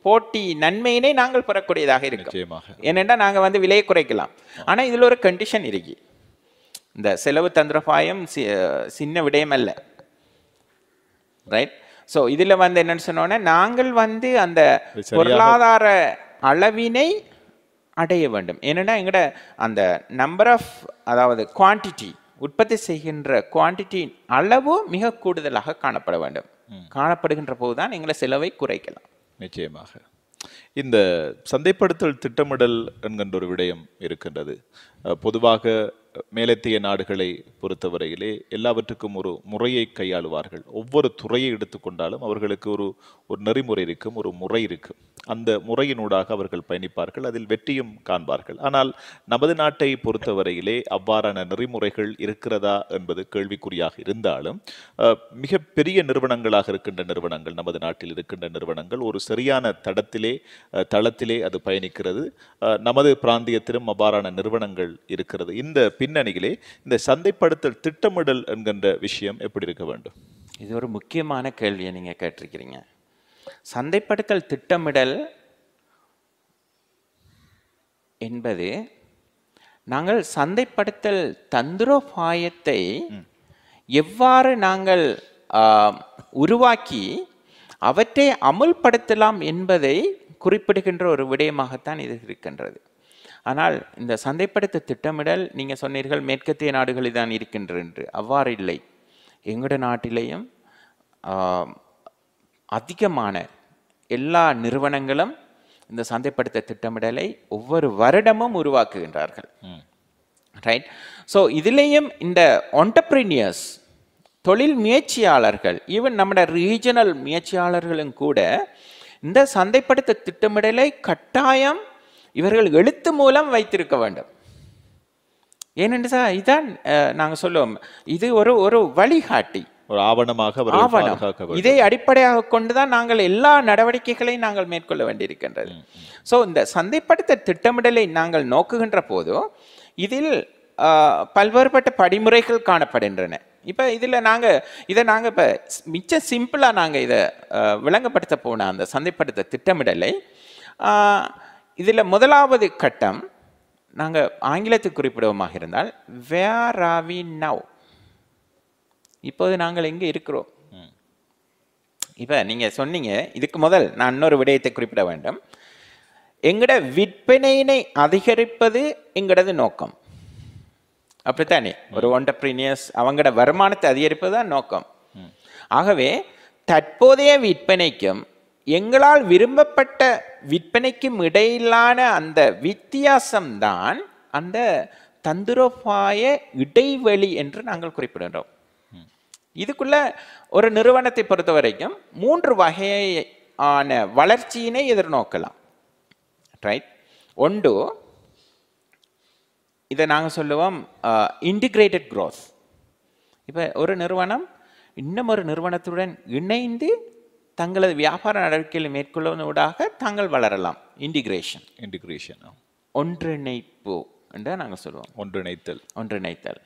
போட்டி நன்மையினை நாங்கள் பெறக்கூடியதாக இருக்கும். ஏனென்றா நாங்கள் விலையை குறைக்கலாம். ஆனால் இதில் ஒரு கண்டிஷன் இருக்கு. இந்த செலவு தந்திரோபாயம் சின்ன விடயம் அல்ல, ரைட்? ஸோ இதில் என்னன்னு சொன்னோன்னா, நாங்கள் அந்த பொருளாதார அளவினை அடைய வேண்டும். ஏன்னா எங்கட அந்த நம்பர் ஆஃப், அதாவது குவான்டிட்டி, உற்பத்தி செய்கின்ற குவான்டிட்டி அளவு மிக கூடுதலாக காணப்பட வேண்டும். காணப்படுகின்ற போதுதான் எங்களை செலவை குறைக்கலாம். நிச்சயமாக இந்த சந்தைப்படுத்தல் திட்டமிடல் என்கின்ற ஒரு விடயம் இருக்கின்றது. பொதுவாக மேலத்திய நாடுகளை பொறுத்தவரையிலே எல்லாவற்றுக்கும் ஒரு முறையை கையாளுவார்கள். ஒவ்வொரு துறையை எடுத்துக்கொண்டாலும் அவர்களுக்கு ஒரு நெறிமுறை இருக்கும், ஒரு முறை இருக்கும். அந்த முறையினூடாக அவர்கள் பயணிப்பார்கள், அதில் வெற்றியும் காண்பார்கள். ஆனால் நமது நாட்டை பொறுத்தவரையிலே அவ்வாறான நெறிமுறைகள் இருக்கிறதா என்பது கேள்விக்குறியாக இருந்தாலும், மிக பெரிய நிறுவனங்களாக இருக்கின்ற நிறுவனங்கள், நமது நாட்டில் இருக்கின்ற நிறுவனங்கள் ஒரு சரியான தளத்திலே அது பயணிக்கிறது. நமது பிராந்தியத்திலும் அவ்வாறான நிறுவனங்கள் இருக்கிறது. இந்த பின்னணியிலே இந்த சந்தைப்படுத்தல் திட்டமிடல் என்கின்ற விஷயம் எப்படி இருக்க வேண்டும்? இது ஒரு முக்கியமான கேள்வியை நீங்க கேட்டிருக்கிறீங்க. சந்தைப்படுத்தல் திட்டமிடல் என்பது, நாங்கள் சந்தைப்படுத்தல் தந்திரோபாயத்தை எவ்வாறு நாங்கள் உருவாக்கி அவற்றை அமுல்படுத்தலாம் என்பதை குறிப்பிடுகின்ற ஒரு விடயமாகத்தான் இது இருக்கின்றது. ஆனால் இந்த சந்தைப்படுத்த திட்டமிடல், நீங்கள் சொன்னீர்கள் மேற்கத்திய நாடுகளில் தான் இருக்கின்ற என்று. அவ்வாறு இல்லை. எங்களோட நாட்டிலேயும் அதிகமான எல்லா நிறுவனங்களும் இந்த சந்தைப்படுத்த திட்டமிடலை ஒவ்வொரு வருடமும் உருவாக்குகின்றார்கள், ரைட்? ஸோ இதிலேயும் இந்த என்டர்பிரினியர்ஸ், தொழில் முயற்சியாளர்கள், ஈவன் நம்முடைய ரீஜனல் முயற்சியாளர்களும் கூட இந்த சந்தைப்படுத்த திட்டமிடலை கட்டாயம் இவர்கள் எழுத்து மூலம் வைத்திருக்க வேண்டும். ஏனென்று சார், இதான் நாங்கள் சொல்லுவோம், இது ஒரு வழிகாட்டி, ஒரு ஆவணமாக. இதை அடிப்படையாக கொண்டுதான் நாங்கள் எல்லா நடவடிக்கைகளையும் நாங்கள் மேற்கொள்ள வேண்டியிருக்கின்றது. ஸோ இந்த சந்தைப்படுத்த திட்டமிடலை நாங்கள் நோக்குகின்ற போதோ இதில் பல்வேறுபட்ட படிமுறைகள் காணப்படுகின்றன. இப்போ இதை நாங்கள் இப்போ மிச்ச சிம்பிளாக நாங்கள் இதை விளங்கப்படுத்த போன அந்த சந்தைப்படுத்த திட்டமிடலை, இதில் முதலாவது கட்டம் நாங்கள் ஆங்கிலத்துக்கு குறிப்பிடுவோமாக இருந்தால், வேர் ஆர் வி நவ், இப்போது நாங்கள் எங்கே இருக்கிறோம், இப்போ நீங்கள் சொன்னீங்க, இதுக்கு முதல் நான் இன்னொரு விடயத்தை குறிப்பிட வேண்டும். எங்கட விற்பனையினை அதிகரிப்பது எங்களது நோக்கம், அப்படித்தானே? ஒரு என்டர்பிரினியர்ஸ் அவங்களோட வருமானத்தை அதிகரிப்பது தான் நோக்கம். ஆகவே தற்போதைய விற்பனைக்கும் எங்களால் விரும்பப்பட்ட விற்பனைக்கும் இடையிலான அந்த வித்தியாசம்தான் அந்த தந்திரோபாய இடைவெளி என்று நாங்கள் குறிப்பிடுகிறோம். இதுக்குள்ள ஒரு நிறுவனத்தை பொறுத்த வரைக்கும் 3 வகையான வளர்ச்சியினை எதிர்நோக்கலாம். ரைட், ஒன்று இதை நாங்கள் சொல்லுவோம் இன்டிகிரேட்டட் க்ரோத். இப்போ ஒரு நிறுவனம் இன்னும் ஒரு நிறுவனத்துடன் இணைந்து தங்களது வியாபார நடவடிக்கைகளை மேற்கொள்வதூடாக தாங்கள் வளரலாம். இன்டிகிரேஷன் ஒன்றிணைப்பு என்று நாங்கள் சொல்லுவோம். ஒன்றிணைத்தல்.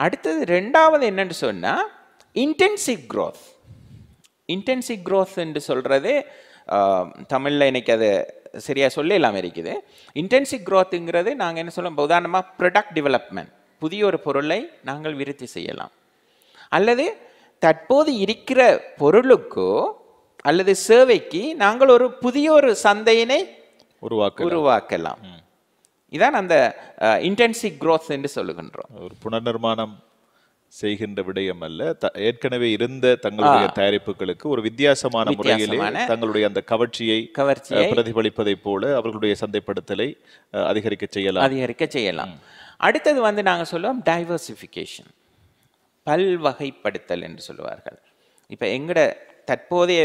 அடுத்தது ரெண்டாவது என்னன்னு சொன்னால் இன்டென்சிவ் க்ரோத் என்று சொல்கிறது தமிழில் இன்னைக்கு அது சரியாக சொல்ல இல்லாமல் இருக்குது. இன்டென்சிவ் க்ரோத்துங்கிறது நாங்கள் என்ன சொல்லுவோம், உதாரணமாக ப்ரொடக்ட் டெவலப்மெண்ட், புதிய ஒரு பொருளை நாங்கள் விருத்தி செய்யலாம், அல்லது தற்போது இருக்கிற பொருளுக்கோ அல்லது சேவைக்கு நாங்கள் ஒரு புதிய ஒரு சந்தையினை உருவாக்கலாம். இதான் அந்த இன்டென்சிவ் க்ரோத் என்று சொல்லுகின்றோம். ஒரு புனர்நிர்மாணம் செய்கின்ற விடயம் அல்ல, ஏற்கனவே இருந்த தங்களுடைய தயாரிப்புகளுக்கு ஒரு வித்தியாசமான முறையிலே தங்களுடைய அந்த கவர்ச்சியை பிரதிபலிப்பதை போல அவர்களுடைய சந்தைப்படுத்தலை அதிகரிக்க செய்யலாம். அடுத்தது வந்து நாங்கள் சொல்லுவோம் டைவர்சிஃபிகேஷன், பல்வகைப்படுத்தல் என்று சொல்லுவார்கள். இப்போ எங்கட தற்போதைய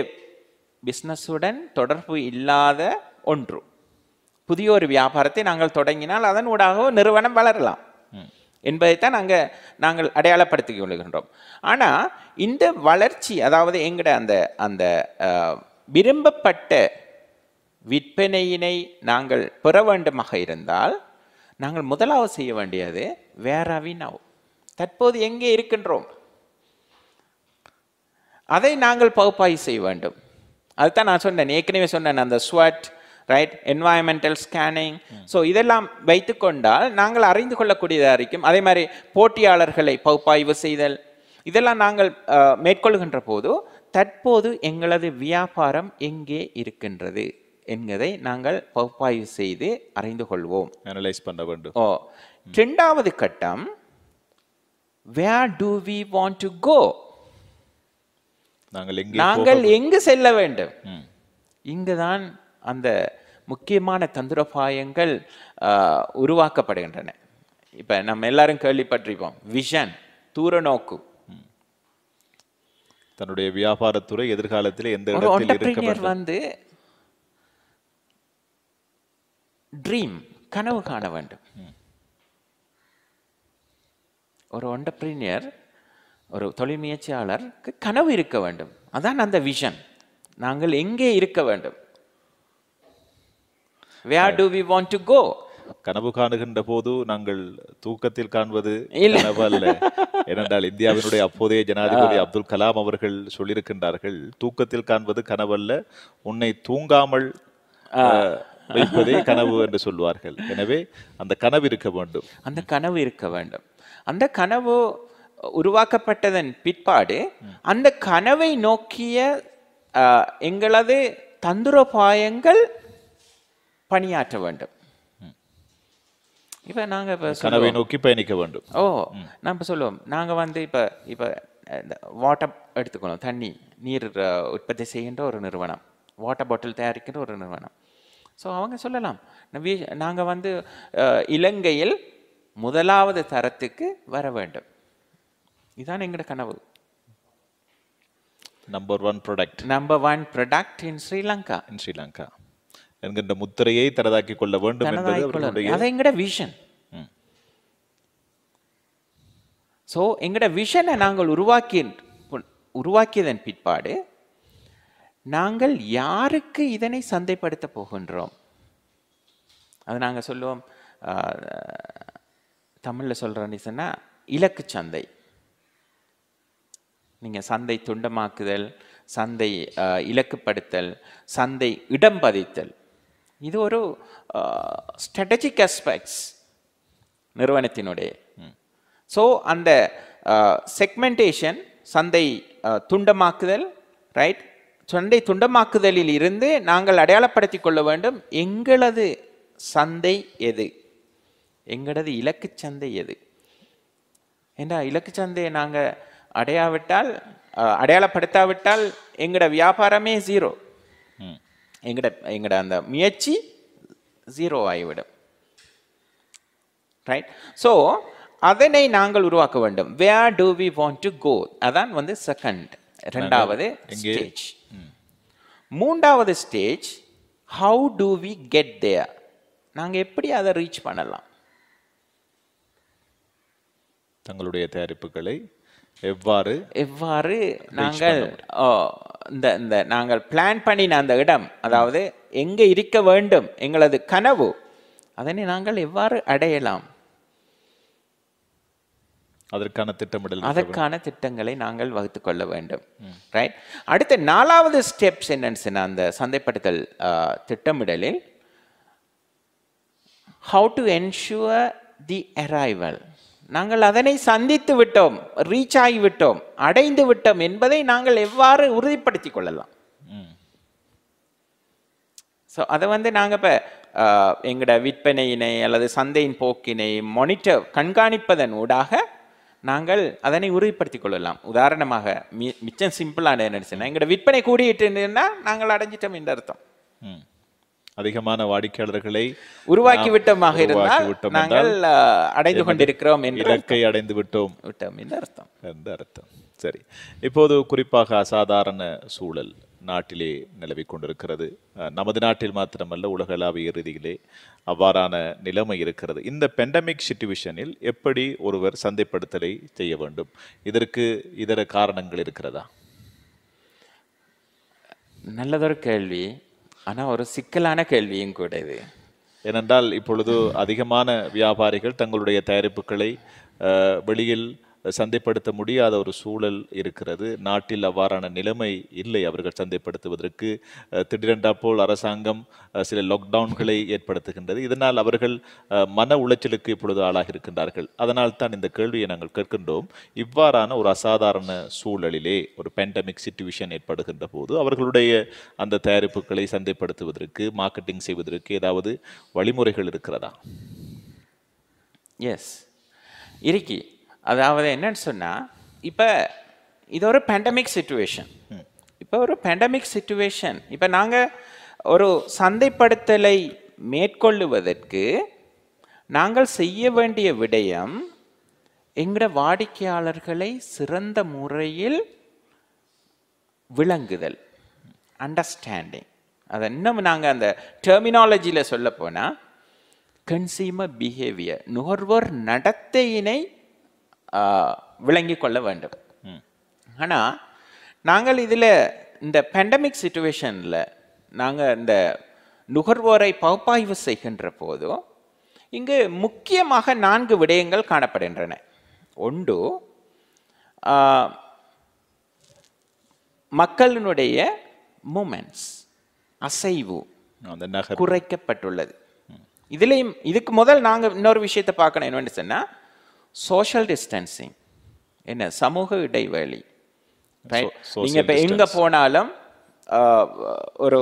பிஸ்னஸுடன் தொடர்பு இல்லாத ஒன்று, புதிய ஒரு வியாபாரத்தை நாங்கள் தொடங்கினால் அதன் ஊடாக நிறுவனம் வளரலாம் என்பதைத்தான் நாங்கள் அடையாளப்படுத்திக் கொள்கின்றோம். ஆனால் இந்த வளர்ச்சி, அதாவது எங்கட அந்த விரும்பப்பட்ட விற்பனையினை நாங்கள் பெற வேண்டுமாக இருந்தால் நாங்கள் முதலாவது செய்ய வேண்டியது வேர் ஆர் வி நவ், தற்போது எங்கே இருக்கின்றோம் அதை நாங்கள் பகுப்பாய்வு செய்ய வேண்டும். அதுதான் நான் சொன்னேன், ஏற்கனவே சொன்னேன், அந்த ஸ்வாட், ரைட், என்வாயன்மெண்டல் ஸ்கேனிங். ஸோ இதெல்லாம் வைத்து கொண்டால் நாங்கள் அறிந்து கொள்ளக்கூடியதாக இருக்கும். அதே மாதிரி போட்டியாளர்களை பகுப்பாய்வு செய்தல், இதெல்லாம் நாங்கள் மேற்கொள்கின்ற போது தற்போது எங்களது வியாபாரம் எங்கே இருக்கின்றது என்பதை நாங்கள் பகுப்பாய்வு செய்து அறிந்து கொள்வோம், அனலைஸ் பண்ண வேண்டும். இரண்டாவது கட்டம், where do we want to go, நாங்கள் எங்கு செல்ல வேண்டும். இங்குதான் அந்த முக்கியமான தந்திரோபாயங்கள் உருவாக்கப்படுகின்றன. இப்ப நம்ம எல்லாரும் கேள்விப்பட்டிருப்போம் விஷன், தூர நோக்கு. தன்னுடைய வியாபாரத்துறை எதிர்காலத்தில் எந்த இடத்தில் இருக்க வேண்டும் வந்து ட்ரீம், கனவு காண வேண்டும். ஒரு என்டர்பிரினியர், ஒரு தொழில் முயற்சியாளருக்கு கனவு இருக்க வேண்டும். அதான் அந்த விஷன். நாங்கள் எங்கே இருக்க வேண்டும், where do we want to go. கனவு காணுகின்ற போது நாங்கள் தூக்கத்தில் காண்பது கனவு அல்ல. ஏனென்றால் இந்தியாவினுடைய அப்போதைய ஜனாதிபதி அப்துல் கலாம் அவர்கள் சொல்லியிருக்கின்றார்கள், தூக்கத்தில் காண்பது கனவு அல்ல, உன்னை தூங்காமல் வைப்பதே கனவு என்று சொல்வார்கள். எனவே அந்த கனவு இருக்க வேண்டும். அந்த கனவு உருவாக்கப்பட்டதன் பிற்பாடு அந்த கனவை நோக்கிய எங்களது தந்திரோபாயங்கள் பணியாற்ற வேண்டும். இப்ப நாங்க கனவை நோக்கி பயணிக்க வேண்டும். நம்ம சொல்லுவோம், நாங்க வந்து இப்ப வாட்டர் எடுத்துக்கணும், தண்ணி நீர் உற்பத்தி செய்கின்ற ஒரு நிறுவனம், வாட்டர் பாட்டில் தயாரிக்கின்ற ஒரு நிறுவனம். ஸோ அவங்க சொல்லலாம், நாங்க வந்து இலங்கையில் முதலாவது தரத்துக்கு வர வேண்டும், இதுதான் எங்களோட கனவு. Number one product in Sri Lanka என்கின்ற முத்திரையை தனதாக்கி கொள்ள வேண்டும் என்பது எங்கட விஷன். ஸோ எங்கட விஷனை நாங்கள் உருவாக்கியதன் பிற்பாடு நாங்கள் யாருக்கு இதனை சந்தைப்படுத்த போகின்றோம், அது நாங்கள் சொல்லுவோம், தமிழில் சொல்கிறோன்னு சொன்னால் இலக்கு சந்தை. நீங்கள் சந்தை துண்டமாக்குதல், சந்தை இலக்குப்படுத்தல், சந்தை இடம் பதித்தல், இது ஒரு ஸ்ட்ராட்டஜிக் ஆஸ்பெக்ட்ஸ் நிறுவனத்தினுடைய. ஸோ அந்த செக்மெண்டேஷன், சந்தை துண்டமாக்குதல், ரைட், சந்தை துண்டமாக்குதலில் இருந்து நாங்கள் அடையாளப்படுத்திக் கொள்ள வேண்டும் எங்களது சந்தை எது, எங்களது இலக்கு சந்தை எது. ஏன்னா இலக்கு சந்தையை நாங்கள் அடையாளப்படுத்தாவிட்டால் எங்களோட வியாபாரமே ஜீரோ, எங்கட அந்த முயற்சி ஜீரோ ஆகிவிடும். ரைட். ஸோ அதனை நாங்கள் உருவாக்க வேண்டும். Where do we want to go, அதான் வந்து செகண்ட், ரெண்டாவது ஸ்டேஜ். மூன்றாவது stage, how do we get there, நாங்கள் எப்படி அதை ரீச் பண்ணலாம். தங்களுடைய தயாரிப்புகளை எவ்வாறு நாங்கள் இந்த நாங்கள் பிளான் பண்ணின அந்த இடம், அதாவது எங்கே இருக்க வேண்டும் எங்களது கனவு, அதனை நாங்கள் எவ்வாறு அடையலாம், அதற்கான திட்டங்களை நாங்கள் வகுத்து கொள்ள வேண்டும். ரைட். அடுத்த 4வது ஸ்டெப்ஸ் என்னன்னு அந்த சந்தைப்படுத்தல் திட்டமிடலில், how to ensure the arrival, நாங்கள் அதனை சந்தித்து விட்டோம், ரீச் ஆகிவிட்டோம், அடைந்து விட்டோம் என்பதை நாங்கள் எவ்வாறு உறுதிப்படுத்திக் கொள்ளலாம். ஸோ அதை வந்து நாங்கள் இப்போ எங்களோட விற்பனையினை அல்லது சந்தையின் போக்கினை மானிட்டர் கண்காணிப்பதன் ஊடாக நாங்கள் அதனை உறுதிப்படுத்திக் கொள்ளலாம். உதாரணமாக மிச்சம் சிம்பிளான என்ன, எங்களோட விற்பனை கூடிட்டு நாங்கள் அடைஞ்சிட்டோம் என்ற அர்த்தம். அதிகமான வாடிக்கையாளர்களை உருவாக்கி விட்டோமாக இருந்தால் நாங்கள் அடைந்து கொண்டிருக்கிறோம், இலக்கை அடைந்து விட்டோம் என்று அர்த்தம். சரி, இப்போது குறிப்பாக அசாதாரண சூழல் நாட்டிலே நிலவி கொண்டிருக்கிறது. நமது நாட்டில் மாத்திரமல்ல, உலகளாவிய ரீதியிலே அவ்வாறான நிலைமை இருக்கிறது. இந்த பெண்டமிக் சிச்சுவேஷனில் எப்படி ஒருவர் சந்தைப்படுத்தலை செய்ய வேண்டும்? இதற்கு இதர காரணங்கள் இருக்கிறதா? நல்லதொரு கேள்வி, ஆனால் ஒரு சிக்கலான கேள்வியும் கூட இது. ஏனென்றால் இப்பொழுது அதிகமான வியாபாரிகள் தங்களுடைய தயாரிப்புகளை வெளியில் சந்தைப்படுத்த முடியாத ஒரு சூழல் இருக்கிறது. நாட்டில் அவ்வாறான நிலைமை இல்லை அவர்கள் சந்தைப்படுத்துவதற்கு. திடீரென்றா போல் அரசாங்கம் சில லாக்டவுன்களை ஏற்படுத்துகின்றது. இதனால் அவர்கள் மன உளைச்சலுக்கு இப்பொழுது ஆளாகி இருக்கின்றார்கள். அதனால் தான் இந்த கேள்வியை நாங்கள் கேட்கின்றோம். இவ்வாறான ஒரு அசாதாரண சூழலிலே ஒரு பேண்டமிக் சிச்சுவேஷன் ஏற்படுகின்ற போது அவர்களுடைய அந்த தயாரிப்புகளை சந்தைப்படுத்துவதற்கு, மார்க்கெட்டிங் செய்வதற்கு ஏதாவது வழிமுறைகள் இருக்கிறதா? எஸ், இருக்கி. அதாவது என்னன்னு சொன்னால், இப்போ இது ஒரு பேண்டமிக் சிச்சுவேஷன். இப்போ நாங்கள் ஒரு சந்தைப்படுத்தலை மேற்கொள்ளுவதற்கு நாங்கள் செய்ய வேண்டிய விடயம், எங்களோட வாடிக்கையாளர்களை சிறந்த முறையில் விளங்குதல், அண்டர்ஸ்டாண்டிங். அதை இன்னும் நாங்கள் அந்த டெர்மினாலஜியில் சொல்ல போனால் கன்சியூமர் பிஹேவியர், நுகர்வோர் நடத்தையினை விளங்கி கொள்ள வேண்டும். ஆனால் நாங்கள் இதில் இந்த பேண்டமிக் சிச்சுவேஷனில் நாங்கள் இந்த நுகர்வோரை பகுப்பாய்வு செய்கின்ற போதும் இங்கு முக்கியமாக 4 விடயங்கள் காணப்படுகின்றன. ஒன்று, மக்களினுடைய மூமெண்ட்ஸ், அசைவு குறைக்கப்பட்டுள்ளது. இதுலேயும் இதுக்கு முதல் நாங்கள் இன்னொரு விஷயத்தை பார்க்கணும். என்னென்னு சொன்னால், சோஷியல் டிஸ்டன்சிங், என்ன சமூக இடைவெளி. ரைட். நீங்கள் இப்போ எங்கே போனாலும், ஒரு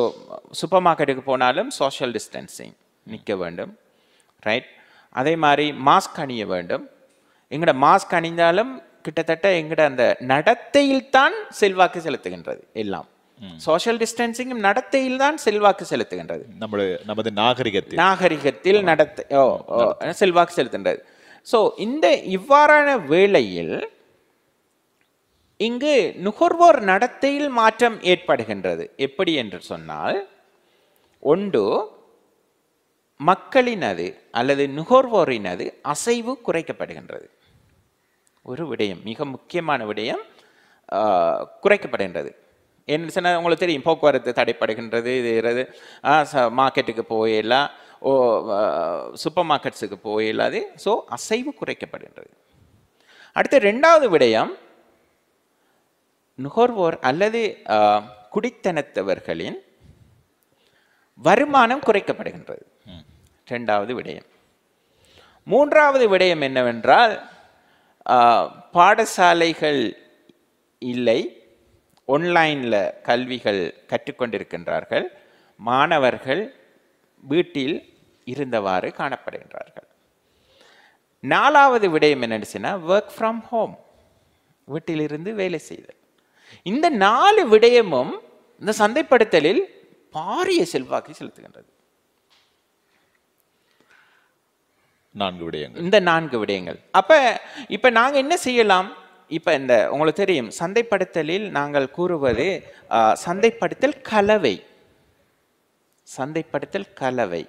சூப்பர் மார்க்கெட்டுக்கு போனாலும் சோஷியல் டிஸ்டன்சிங் நிற்க வேண்டும். ரைட். அதே மாதிரி மாஸ்க் அணிய வேண்டும். எங்களோட மாஸ்க் அணிந்தாலும் கிட்டத்தட்ட எங்களோட அந்த நடத்தையில் தான் செல்வாக்கு செலுத்துகின்றது. எல்லாம் சோஷியல் டிஸ்டன்சிங் நடத்தையில் தான் செல்வாக்கு செலுத்துகின்றது. நமது நாகரிகத்தில் நடத்தை செல்வாக்கு செலுத்துகின்றது. ஸோ இந்த இவ்வாறான வேளையில் இங்கு நுகர்வோர் நடத்தையில் மாற்றம் ஏற்படுகின்றது. எப்படி என்று சொன்னால், ஒன்று, மக்களினது அல்லது நுகர்வோரினது அசைவு குறைக்கப்படுகின்றது. ஒரு விடயம், மிக முக்கியமான விடயம், குறைக்கப்படுகின்றது. என்ன சொன்னால் உங்களுக்கு தெரியும், போக்குவரத்து தடைப்படுகின்றது. இது மார்க்கெட்டுக்கு போயிடலாம், சூப்பர் மார்க்கெட்ஸுக்கு போயிடாது. ஸோ அசைவு குறைக்கப்படுகின்றது. அடுத்து 2வது விடயம், நுகர்வோர் அல்லது குடித்தனத்தவர்களின் வருமானம் குறைக்கப்படுகின்றது. 2வது விடயம். 3வது விடயம் என்னவென்றால், பாடசாலைகள் இல்லை, ஆன்லைனில் கல்விகள் கற்றுக்கொண்டிருக்கின்றார்கள். மாணவர்கள் வீட்டில் இருந்தவாறு காணப்படுகின்றார்கள். 4வது விடயம் என்னன்னு ஒர்க் ஃப்ரம் ஹோம், வீட்டிலிருந்து வேலை செய்தல். இந்த 4 விடயமும் இந்த சந்தைப்படுத்தலில் பாரிய செல்வாக்கை செலுத்துகின்றது. 4 விடயங்கள். இந்த 4 விடயங்கள். இப்ப நாங்க என்ன செய்யலாம்? இப்ப இந்த உங்களுக்கு தெரியும், சந்தைப்படுத்தலில் நாங்கள் கூறுவது சந்தைப்படுத்தல் கலவை. சந்தைப்படுத்தல் கலவை.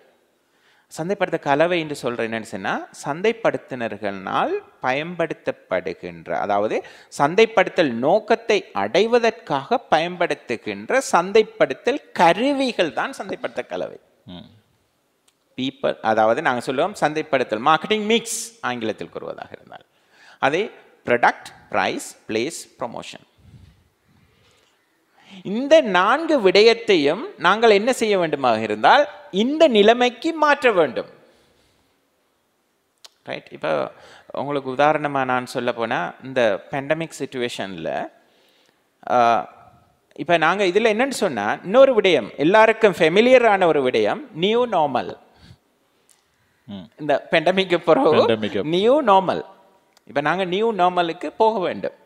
சந்தைப்படுத்த கலவை என்று சொல்ற என்னன்னு சொன்னா, சந்தைப்படுத்தினர்களால் பயன்படுத்தப்படுகின்ற, அதாவது சந்தைப்படுத்தல் நோக்கத்தை அடைவதற்காக பயன்படுத்துகின்ற சந்தைப்படுத்தல் கருவிகள் தான் சந்தைப்படுத்த கலவை. பீப்பிள், அதாவது நாங்கள் சொல்லுவோம் சந்தைப்படுத்தல் மார்க்கெட்டிங் மிக்ஸ் ஆங்கிலத்தில் கூறுவதாக இருந்தால், அதே ப்ராடக்ட், பிரைஸ், பிளேஸ், ப்ரொமோஷன். இந்த 4 விடயத்தையும் நாங்கள் என்ன செய்ய வேண்டுமாக இருந்தால் இந்த நிலைமைக்கு மாற்ற வேண்டும். ரைட். இப்போ உங்களுக்கு உதாரணமா நான் சொல்ல போனா, இந்த பேண்டமிக் சிச்சுவேஷன்ல இப்போ நாங்க இதுல என்னன்னு சொன்னா, இன்னொரு விடயம் எல்லாருக்கும் ஃபெமிலியரான ஒரு விடயம், நியூ நார்மல். இந்த பேண்டமிக்கு பிறகு நியூ நார்மல். இப்போ நாங்க நியூ நார்மலுக்கு போக வேண்டும்.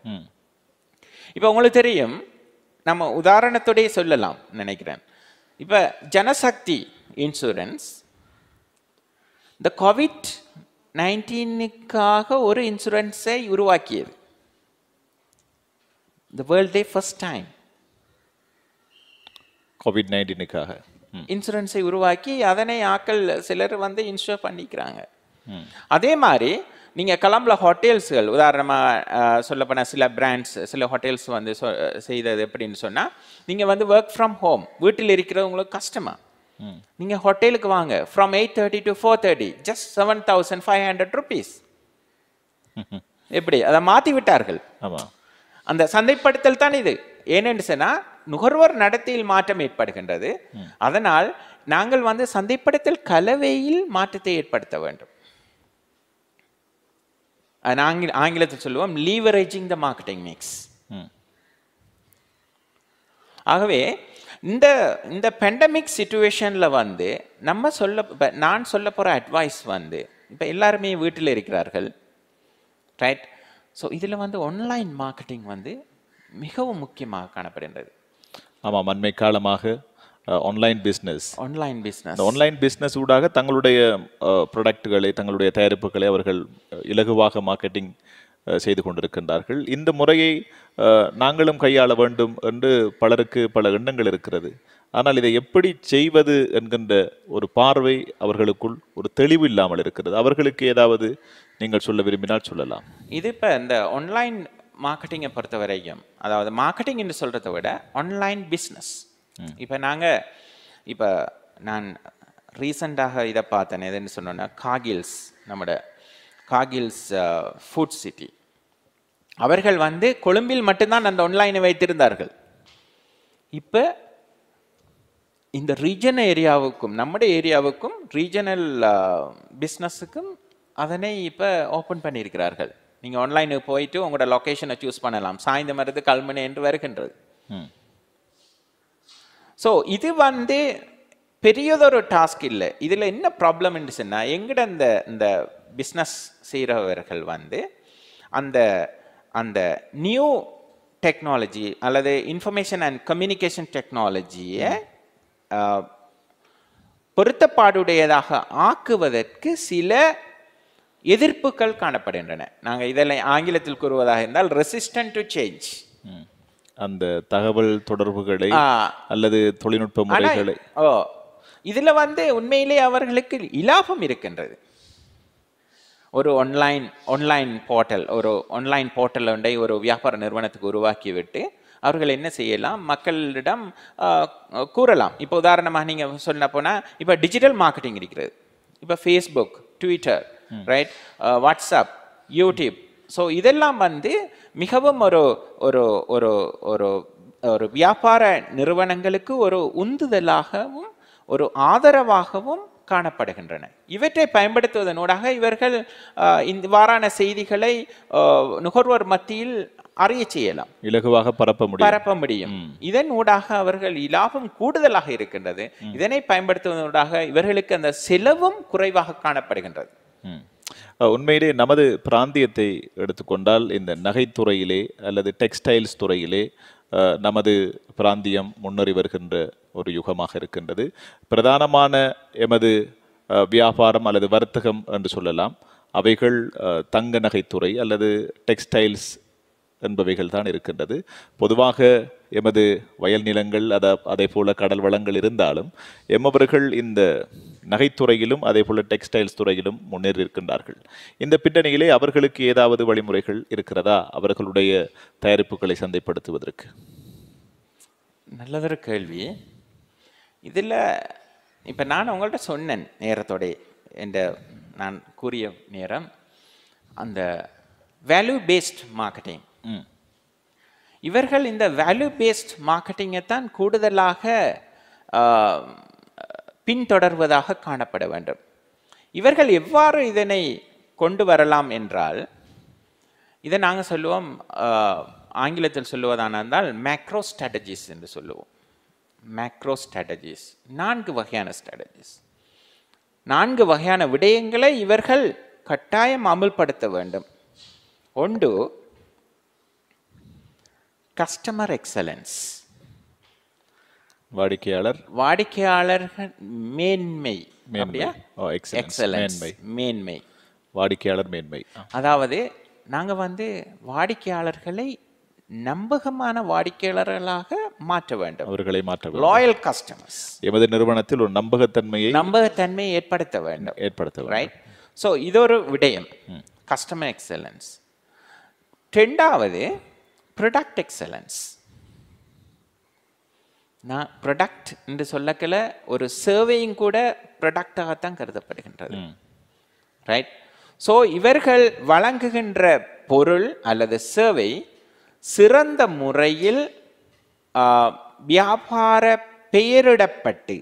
இப்போ உங்களுக்கு தெரியும், நம்ம உதாரணத்தோடய சொல்லலாம் நினைக்கிறேன். இப்போ ஜனசக்தி இன்சூரன்ஸ் இந்த COVID-19க்காக ஒரு இன்சூரன்ஸை உருவாக்கியது. The world day first time COVID-19க்காக இன்சூரன்ஸை உருவாக்கி அதனை ஆக்கள் சிலர் வந்து இன்சூர் பண்ணிக்கிறாங்க. அதே மாதிரி நீங்க கலம்புல ஹோட்டல்ஸ்கள் உதாரணமாக சொல்லப்போனால் சில பிராண்ட்ஸ், சில ஹோட்டல்ஸ் வந்து செய்தது எப்படின்னு சொன்னா, நீங்க வந்து ஒர்க் ஃப்ரம் ஹோம், வீட்டில் இருக்கிறவங்களுக்கு கஷ்டமா, நீங்க ஹோட்டலுக்கு வாங்க, ஃப்ரம் 8:30 to 4:30 just 7,500 rupees. எப்படி அதை மாற்றி விட்டார்கள். அந்த சந்தைப்படுத்தல் தான் இது. ஏனென்று சொன்னா, நுகர்வோர் நடத்தையில் மாற்றம் ஏற்படுகின்றது. அதனால் நாங்கள் வந்து சந்தைப்படுத்தல் கலவையில் மாற்றத்தை ஏற்படுத்த வேண்டும். ஆங்கிலத்தில் சொல்லுவோம் லீவரேஜிங் த மார்க்கெட்டிங் மிக்ஸ். ஆகவே இந்த பேண்டமிக் சிச்சுவேஷன்ல வந்து நான் சொல்ல போற அட்வைஸ் வந்து, இப்போ எல்லாருமே வீட்டில் இருக்கிறார்கள், ரைட்? ஸோ இதில் வந்து ஆன்லைன் மார்க்கெட்டிங் வந்து மிகவும் முக்கியமாக காணப்படுகின்றது. ஆமாம், அண்மை காலமாக ஆன்லைன் பிஸ்னஸ் ஆன்லைன் பிஸ்னஸ் ஊடாக தங்களுடைய ப்ராடக்ட்களை, தங்களுடைய தயாரிப்புகளை அவர்கள் இலகுவாக மார்க்கெட்டிங் செய்து கொண்டிருக்கின்றார்கள். இந்த முறையை நாங்களும் கையாள வேண்டும் என்று பலருக்கு பல எண்ணங்கள் இருக்கிறது. ஆனால் இதை எப்படி செய்வது என்கின்ற ஒரு பார்வை அவர்களுக்குள் ஒரு தெளிவு இல்லாமல் இருக்கிறது. அவர்களுக்கு ஏதாவது நீங்கள் சொல்ல விரும்பினால் சொல்லலாம். இது இப்போ இந்த ஆன்லைன் மார்க்கெட்டிங்கை பொறுத்த வரைக்கும், அதாவது மார்க்கெட்டிங் என்று சொல்கிறத விட ஆன்லைன் பிஸ்னஸ். இப்போ நான் ரீசண்டாக இதை பார்த்தேன். எதுன்னு சொன்னோன்னா, காகில்ஸ் ஃபுட் சிட்டி, அவர்கள் வந்து கொழும்பில் மட்டும்தான் அந்த ஆன்லைனை வைத்திருந்தார்கள். இப்போ இந்த ரீஜன் ஏரியாவுக்கும் நம்முடைய ஏரியாவுக்கும் ரீஜனல் பிஸ்னஸுக்கும் அதனை இப்போ ஓப்பன் பண்ணியிருக்கிறார்கள். நீங்கள் ஆன்லைனுக்கு போயிட்டு உங்களோட லொக்கேஷனை சூஸ் பண்ணலாம். சாய்ந்த மருந்து கல்முனை என்று வருகின்றது. ஸோ இது வந்து பெரியதொரு டாஸ்க் இல்லை. இதில் என்ன ப்ராப்ளம் என்று சொன்னால், எங்கிட்ட இந்த பிஸ்னஸ் செய்கிறவர்கள் வந்து அந்த நியூ டெக்னாலஜி அல்லது இன்ஃபர்மேஷன் அண்ட் கம்யூனிகேஷன் டெக்னாலஜியை பொருத்தப்பாடுடையதாக ஆக்குவதற்கு சில எதிர்ப்புகள் காணப்படுகின்றன. நாங்கள் இதெல்லாம் ஆங்கிலத்தில் கூறுவதாக இருந்தால் ரெசிஸ்டன்ட் டு சேஞ்ச். அந்த தகவல் தொடர்புகளை அல்லது தொழில்நுட்ப முறைகளை இதுல வந்து உண்மையிலே அவர்களுக்கு இலாபம் இருக்கின்றது. ஒரு ஆன்லைன் போர்ட்டல் ஒன்றை ஒரு வியாபார நிறுவனத்துக்கு உருவாக்கிவிட்டு அவர்கள் என்ன செய்யலாம், மக்களிடம் கூறலாம். இப்போ உதாரணமாக நீங்க சொன்ன போனா, இப்போ டிஜிட்டல் மார்க்கெட்டிங் இருக்கிறது. இப்போ Facebook, Twitter, right, WhatsApp, YouTube. So இதெல்லாம் வந்து மிகவும் ஒரு வியாபார நிறுவனங்களுக்கு ஒரு உந்துதலாகவும் ஒரு ஆதரவாகவும் காணப்படுகின்றன. இவற்றை பயன்படுத்துவதனூடாக இவர்கள் இவ்வாறான செய்திகளை நுகர்வோர் மத்தியில் அறிய செய்யலாம், இலகுவாக பரப்ப முடியும். இதன் ஊடாக அவர்கள் லாபம் கூடுதலாக இருக்கின்றது. இதனை பயன்படுத்துவதனூடாக இவர்களுக்கு அந்த செலவும் குறைவாக காணப்படுகின்றது. உண்மையிலே நமது பிராந்தியத்தை எடுத்துக்கொண்டால் இந்த நகைத்துறையிலே அல்லது டெக்ஸ்டைல்ஸ் துறையிலே நமது பிராந்தியம் முன்னேறி வருகின்ற ஒரு யுகமாக இருக்கின்றது. பிரதானமான எமது வியாபாரம் அல்லது வர்த்தகம் என்று சொல்லலாம் அவைகள் தங்க நகைத்துறை அல்லது டெக்ஸ்டைல்ஸ் என்பவைகள் தான் இருக்கின்றது. பொதுவாக எமது வயல் நிலங்கள் அதே போல கடல் வளங்கள் இருந்தாலும் எம்மவர்கள் இந்த நகைத்துறையிலும் அதே போல டெக்ஸ்டைல்ஸ் துறையிலும் முன்னேறி இருக்கின்றார்கள். இந்த பின்னணியிலே அவர்களுக்கு ஏதாவது வழிமுறைகள் இருக்கிறதா அவர்களுடைய தயாரிப்புகளை சந்தைப்படுத்துவதற்கு? நல்லதொரு கேள்வி. இதில் இப்போ நான் உங்கள்கிட்ட சொன்னேன் நேரத்தோட என்ற நான் கூறிய நேரம் அந்த வேல்யூ பேஸ்ட் மார்க்கெட்டிங். இவர்கள் இந்த வேல்யூ பேஸ்ட் மார்க்கெட்டிங்கை தான் கூடுதலாக பின்தொடர்வதாக காணப்பட வேண்டும். இவர்கள் எவ்வாறு இதனை கொண்டு வரலாம் என்றால், இதை நாங்கள் சொல்லுவோம், ஆங்கிலத்தில் சொல்லுவதானால் மேக்ரோ ஸ்ட்ராட்டஜிஸ் என்று சொல்லுவோம். மேக்ரோ ஸ்ட்ராட்டஜிஸ் 4 வகையான ஸ்ட்ராட்டஜிஸ், 4 வகையான விடயங்களை இவர்கள் கட்டாயம் அமுல்படுத்த வேண்டும். ஒன்று கஸ்டமர் எக்ஸலன்ஸ், வாடிக்கையாளர்கள் மேன்மை, மேன்மை, வாடிக்கையாளர் மேன்மை. அதாவது நாங்கள் வாடிக்கையாளர்களை நம்பகமான வாடிக்கையாளர்களாக மாற்ற வேண்டும், அவர்களை மாற்ற வேண்டும். லாயல் கஸ்டமர்ஸ், எமது நிறுவனத்தில் ஒரு நம்பகத்தன்மையை ஏற்படுத்த வேண்டும். ரைட். ஸோ இது ஒரு விடயம், கஸ்டமர் எக்ஸலன்ஸ். 2வது ப்ரொடக்ட் எக்ஸலன்ஸ். நான் ப்ரொடக்ட் என்று சொல்லக்கல ஒரு சேவையும் கூட ப்ரொடக்டாகத்தான் கருதப்படுகின்றது. ரைட். ஸோ இவர்கள் வழங்குகின்ற பொருள் அல்லது சேவை சிறந்த முறையில் வியாபார பெயரிடப்பட்டு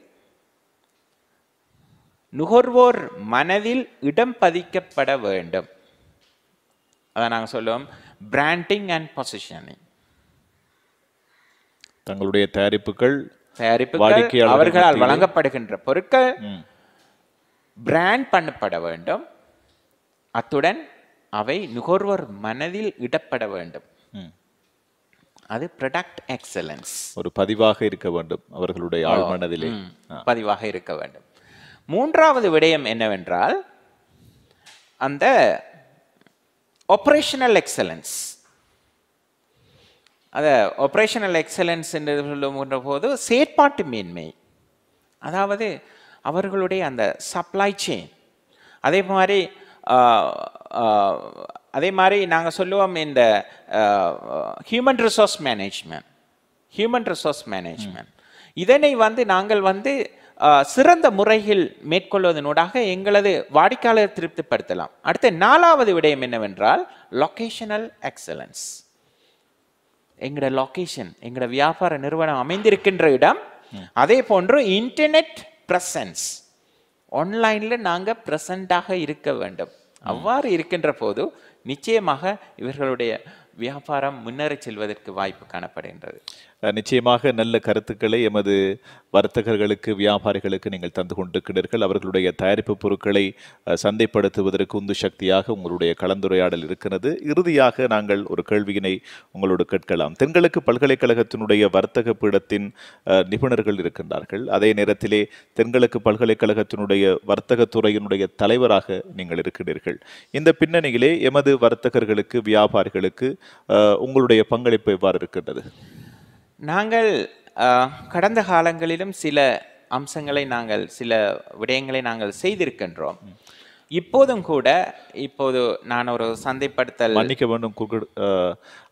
நுகர்வோர் மனதில் இடம் பதிக்கப்பட வேண்டும். அதான் நாங்கள் சொல்லுவோம் பிராண்டிங் அண்ட் பொசிஷனிங். தங்களுடைய தயாரிப்புகள் அவர்களால் வழங்கப்படுகின்ற பொருட்கள் பிராண்ட் பண்ணப்பட வேண்டும், அத்துடன் அவை நுகர்வோர் மனதில் இடப்பட வேண்டும். அது ப்ராடக்ட் எக்ஸலன்ஸ், ஒரு பதிவாக இருக்க வேண்டும், அவர்களுடைய ஆழ்மனதிலே பதிவாக இருக்க வேண்டும். 3வது விடயம் என்னவென்றால் அந்த ஆபரேஷனல் எக்ஸலன்ஸ். அதை ஆபரேஷனல் எக்ஸலன்ஸ் என்று சொல்லுகின்ற போது செயற்பாட்டு மேன்மை, அதாவது அவர்களுடைய அந்த சப்ளை செயின், அதே மாதிரி நாங்கள் சொல்லுவோம் இந்த ஹியூமன் ரிசோர்ஸ் மேனேஜ்மெண்ட். இதனை நாங்கள் சிறந்த முறையில் மேற்கொள்வதனூடாக எங்களது வாடிக்கையாளர் திருப்திப்படுத்தலாம். அடுத்த 4வது விடயம் என்னவென்றால் லொகேஷனல் எக்ஸலன்ஸ். எங்களோட லொகேஷன், எங்களோட வியாபார நிறுவனம் அமைந்திருக்கின்ற இடம், அதே போன்று இன்டர்நெட் பிரசன்ஸ், ஆன்லைன்ல நாங்கள் பிரசண்டாக இருக்க வேண்டும். அவ்வாறு இருக்கின்ற போது நிச்சயமாக இவர்களுடைய வியாபாரம் முன்னேறி செல்வதற்கு வாய்ப்பு காணப்படுகின்றது. நிச்சயமாக நல்ல கருத்துக்களை எமது வர்த்தகர்களுக்கு வியாபாரிகளுக்கு நீங்கள் தந்து கொண்டிருக்கிறீர்கள். அவர்களுடைய தயாரிப்பு பொருட்களை சந்தைப்படுத்துவதற்கு உந்து சக்தியாக உங்களுடைய கலந்துரையாடல் இருக்கிறது. இறுதியாக நாங்கள் ஒரு கேள்வியினை உங்களோடு கேட்கலாம். தென்கிழக்கு பல்கலைக்கழகத்தினுடைய வர்த்தக பீடத்தின் நிபுணர்கள் இருக்கின்றார்கள். அதே நேரத்திலே தென்கிழக்கு பல்கலைக்கழகத்தினுடைய வர்த்தகத்துறையினுடைய தலைவராக நீங்கள் இருக்கிறீர்கள். இந்த பின்னணியிலே எமது வர்த்தகர்களுக்கு வியாபாரிகளுக்கு உங்களுடைய பங்களிப்பு எவ்வாறு இருக்கின்றது? நாங்கள் கடந்த காலங்களிலும் சில அம்சங்களை சில விடயங்களை நாங்கள் செய்திருக்கின்றோம். இப்போதும் கூட நான் ஒரு சந்தைப்படுத்தல், மன்னிக்க வேண்டும்,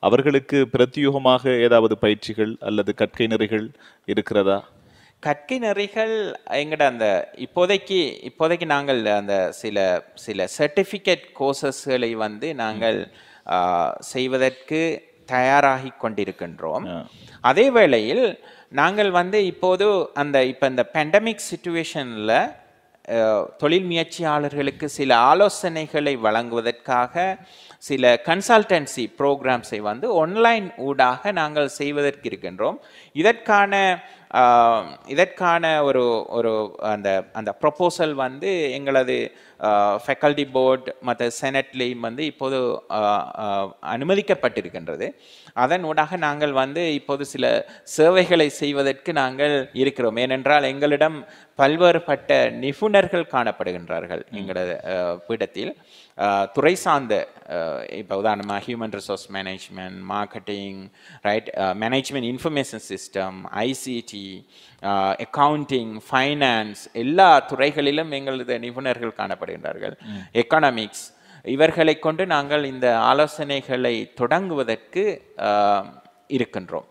அவர்களுக்கு பிரத்யோகமாக ஏதாவது பயிற்சிகள் அல்லது கற்கை நெறிகள் இருக்கிறதா? கற்கை நெறிகள் எங்கட அந்த இப்போதைக்கு நாங்கள் அந்த சில சர்டிஃபிகேட் கோர்சஸ்களை நாங்கள் செய்வதற்கு தயாராகி கொண்டிருக்கின்றோம். அதே வேளையில் நாங்கள் இப்போது இந்த பேண்டமிக் சிச்சுவேஷனில் தொழில் முயற்சியாளர்களுக்கு சில ஆலோசனைகளை வழங்குவதற்காக சில கன்சல்டன்சி ப்ரோக்ராம்ஸை வந்து ஆன்லைன் ஊடாக நாங்கள் செய்வதற்கு இருக்கின்றோம். இதற்கான ஒரு ஒரு அந்த அந்த ப்ரொபோசல் வந்து எங்களது ஃபேக்கல்டி போர்டு மற்ற செனட்லேயும் வந்து இப்போது அனுமதிக்கப்பட்டிருக்கின்றது. அதன் ஊடாக நாங்கள் வந்து இப்போது சில சேவைகளை செய்வதற்கு நாங்கள் இருக்கிறோம். ஏனென்றால் எங்களிடம் பல்வேறுபட்ட நிபுணர்கள் காணப்படுகின்றார்கள் எங்களது பீடத்தில். துறை சார்ந்த இப்போ உதாரணமாக human resource management, marketing, right, management information system, ICT, accounting, finance, எல்லா துறைகளிலும் எங்களது நிபுணர்கள் காணப்படுகின்றார்கள். எக்கனாமிக்ஸ், இவர்களை கொண்டு நாங்கள் இந்த ஆலோசனைகளை தொடங்குவதற்கு இருக்கின்றோம்.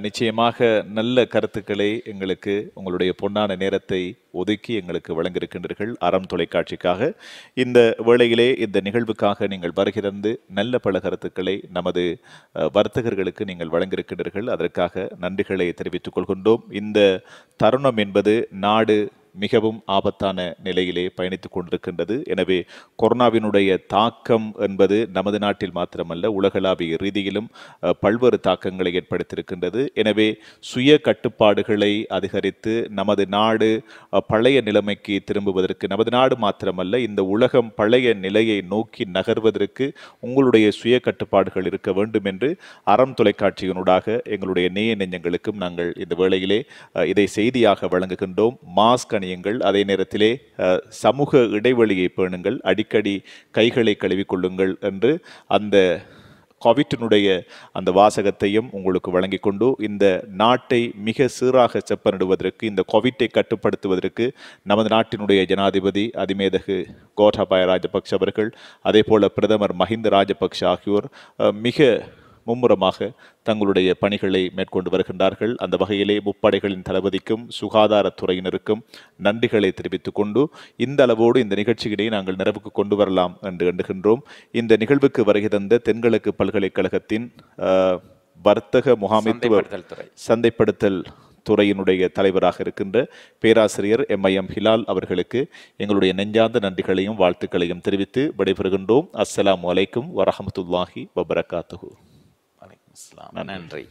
நிச்சயமாக நல்ல கருத்துக்களை எங்களுக்கு உங்களுடைய பொன்னான நேரத்தை ஒதுக்கி எங்களுக்கு வழங்கியிருக்கின்றீர்கள் அறம் தொலைக்காட்சிக்காக. இந்த வேளையிலே இந்த நிகழ்வுக்காக நீங்கள் வருகிறது நல்ல பல கருத்துக்களை நமது வர்த்தகர்களுக்கு நீங்கள் வழங்கியிருக்கின்றீர்கள். அதற்காக நன்றிகளை தெரிவித்துக் கொள்கின்றோம். இந்த தருணம் என்பது நாடு மிகவும் ஆபத்தான நிலையிலே பயணித்துக் கொண்டிருக்கின்றது. எனவே கொரோனாவினுடைய தாக்கம் என்பது நமது நாட்டில் மாத்திரமல்ல, உலகளாவிய ரீதியிலும் பல்வேறு தாக்கங்களை ஏற்படுத்தியிருக்கின்றது. எனவே சுய கட்டுப்பாடுகளை அதிகரித்து நமது நாடு பழைய நிலைமைக்கு திரும்புவதற்கு, நமது நாடு மாத்திரமல்ல இந்த உலகம் பழைய நிலையை நோக்கி நகர்வதற்கு உங்களுடைய சுய கட்டுப்பாடுகள் இருக்க வேண்டும் என்று அறம் தொலைக்காட்சியினூடாக எங்களுடைய நேய நெஞ்சங்களுக்கும் நாங்கள் இந்த வேளையிலே இதை செய்தியாக வழங்குகின்றோம். மாஸ்க் அணியுங்கள், அதே நேரத்திலே சமூக இடைவெளியை பேணுங்கள், அடிக்கடி கைகளை கழுவிக்கொள்ளுங்கள் என்று அந்த கோவிட்டினுடைய அந்த வாசகத்தையும் உங்களுக்கு வழங்கி கொண்டு இந்த நாட்டை மிக சீராக செப்பனிடுவதற்கு, இந்த கோவிட்டை கட்டுப்படுத்துவதற்கு நமது நாட்டினுடைய ஜனாதிபதி அதிமேதகு கோட்டாபய ராஜபக்ஷ அவர்கள், அதே போல பிரதமர் மஹிந்த ராஜபக்ஷ ஆகியோர் மிக மும்முரமாக தங்களுடைய பணிகளை மேற்கொண்டு வருகின்றார்கள். அந்த வகையிலே முப்படைகளின் தளபதிக்கும் சுகாதாரத்துறையினருக்கும் நன்றிகளை தெரிவித்துக் கொண்டு இந்த அளவோடு இந்த நிகழ்ச்சியினை நாங்கள் நிறைவுக்கு கொண்டு வரலாம் என்று எண்ணுகின்றோம். இந்த நிகழ்வுக்கு வருகை தந்த தென்கிழக்கு பல்கலைக்கழகத்தின் வர்த்தக முகாமைத்துவ சந்தைப்படுத்தல் துறையினுடைய தலைவராக இருக்கின்ற பேராசிரியர் MIM ஹிலால் அவர்களுக்கு எங்களுடைய நெஞ்சார்ந்த நன்றிகளையும் வாழ்த்துக்களையும் தெரிவித்து விடைபெறுகின்றோம். அஸ்ஸலாமு அலைக்கும் வரஹ்மத்துல்லாஹி வபரகாத்துஹு. நன்றி.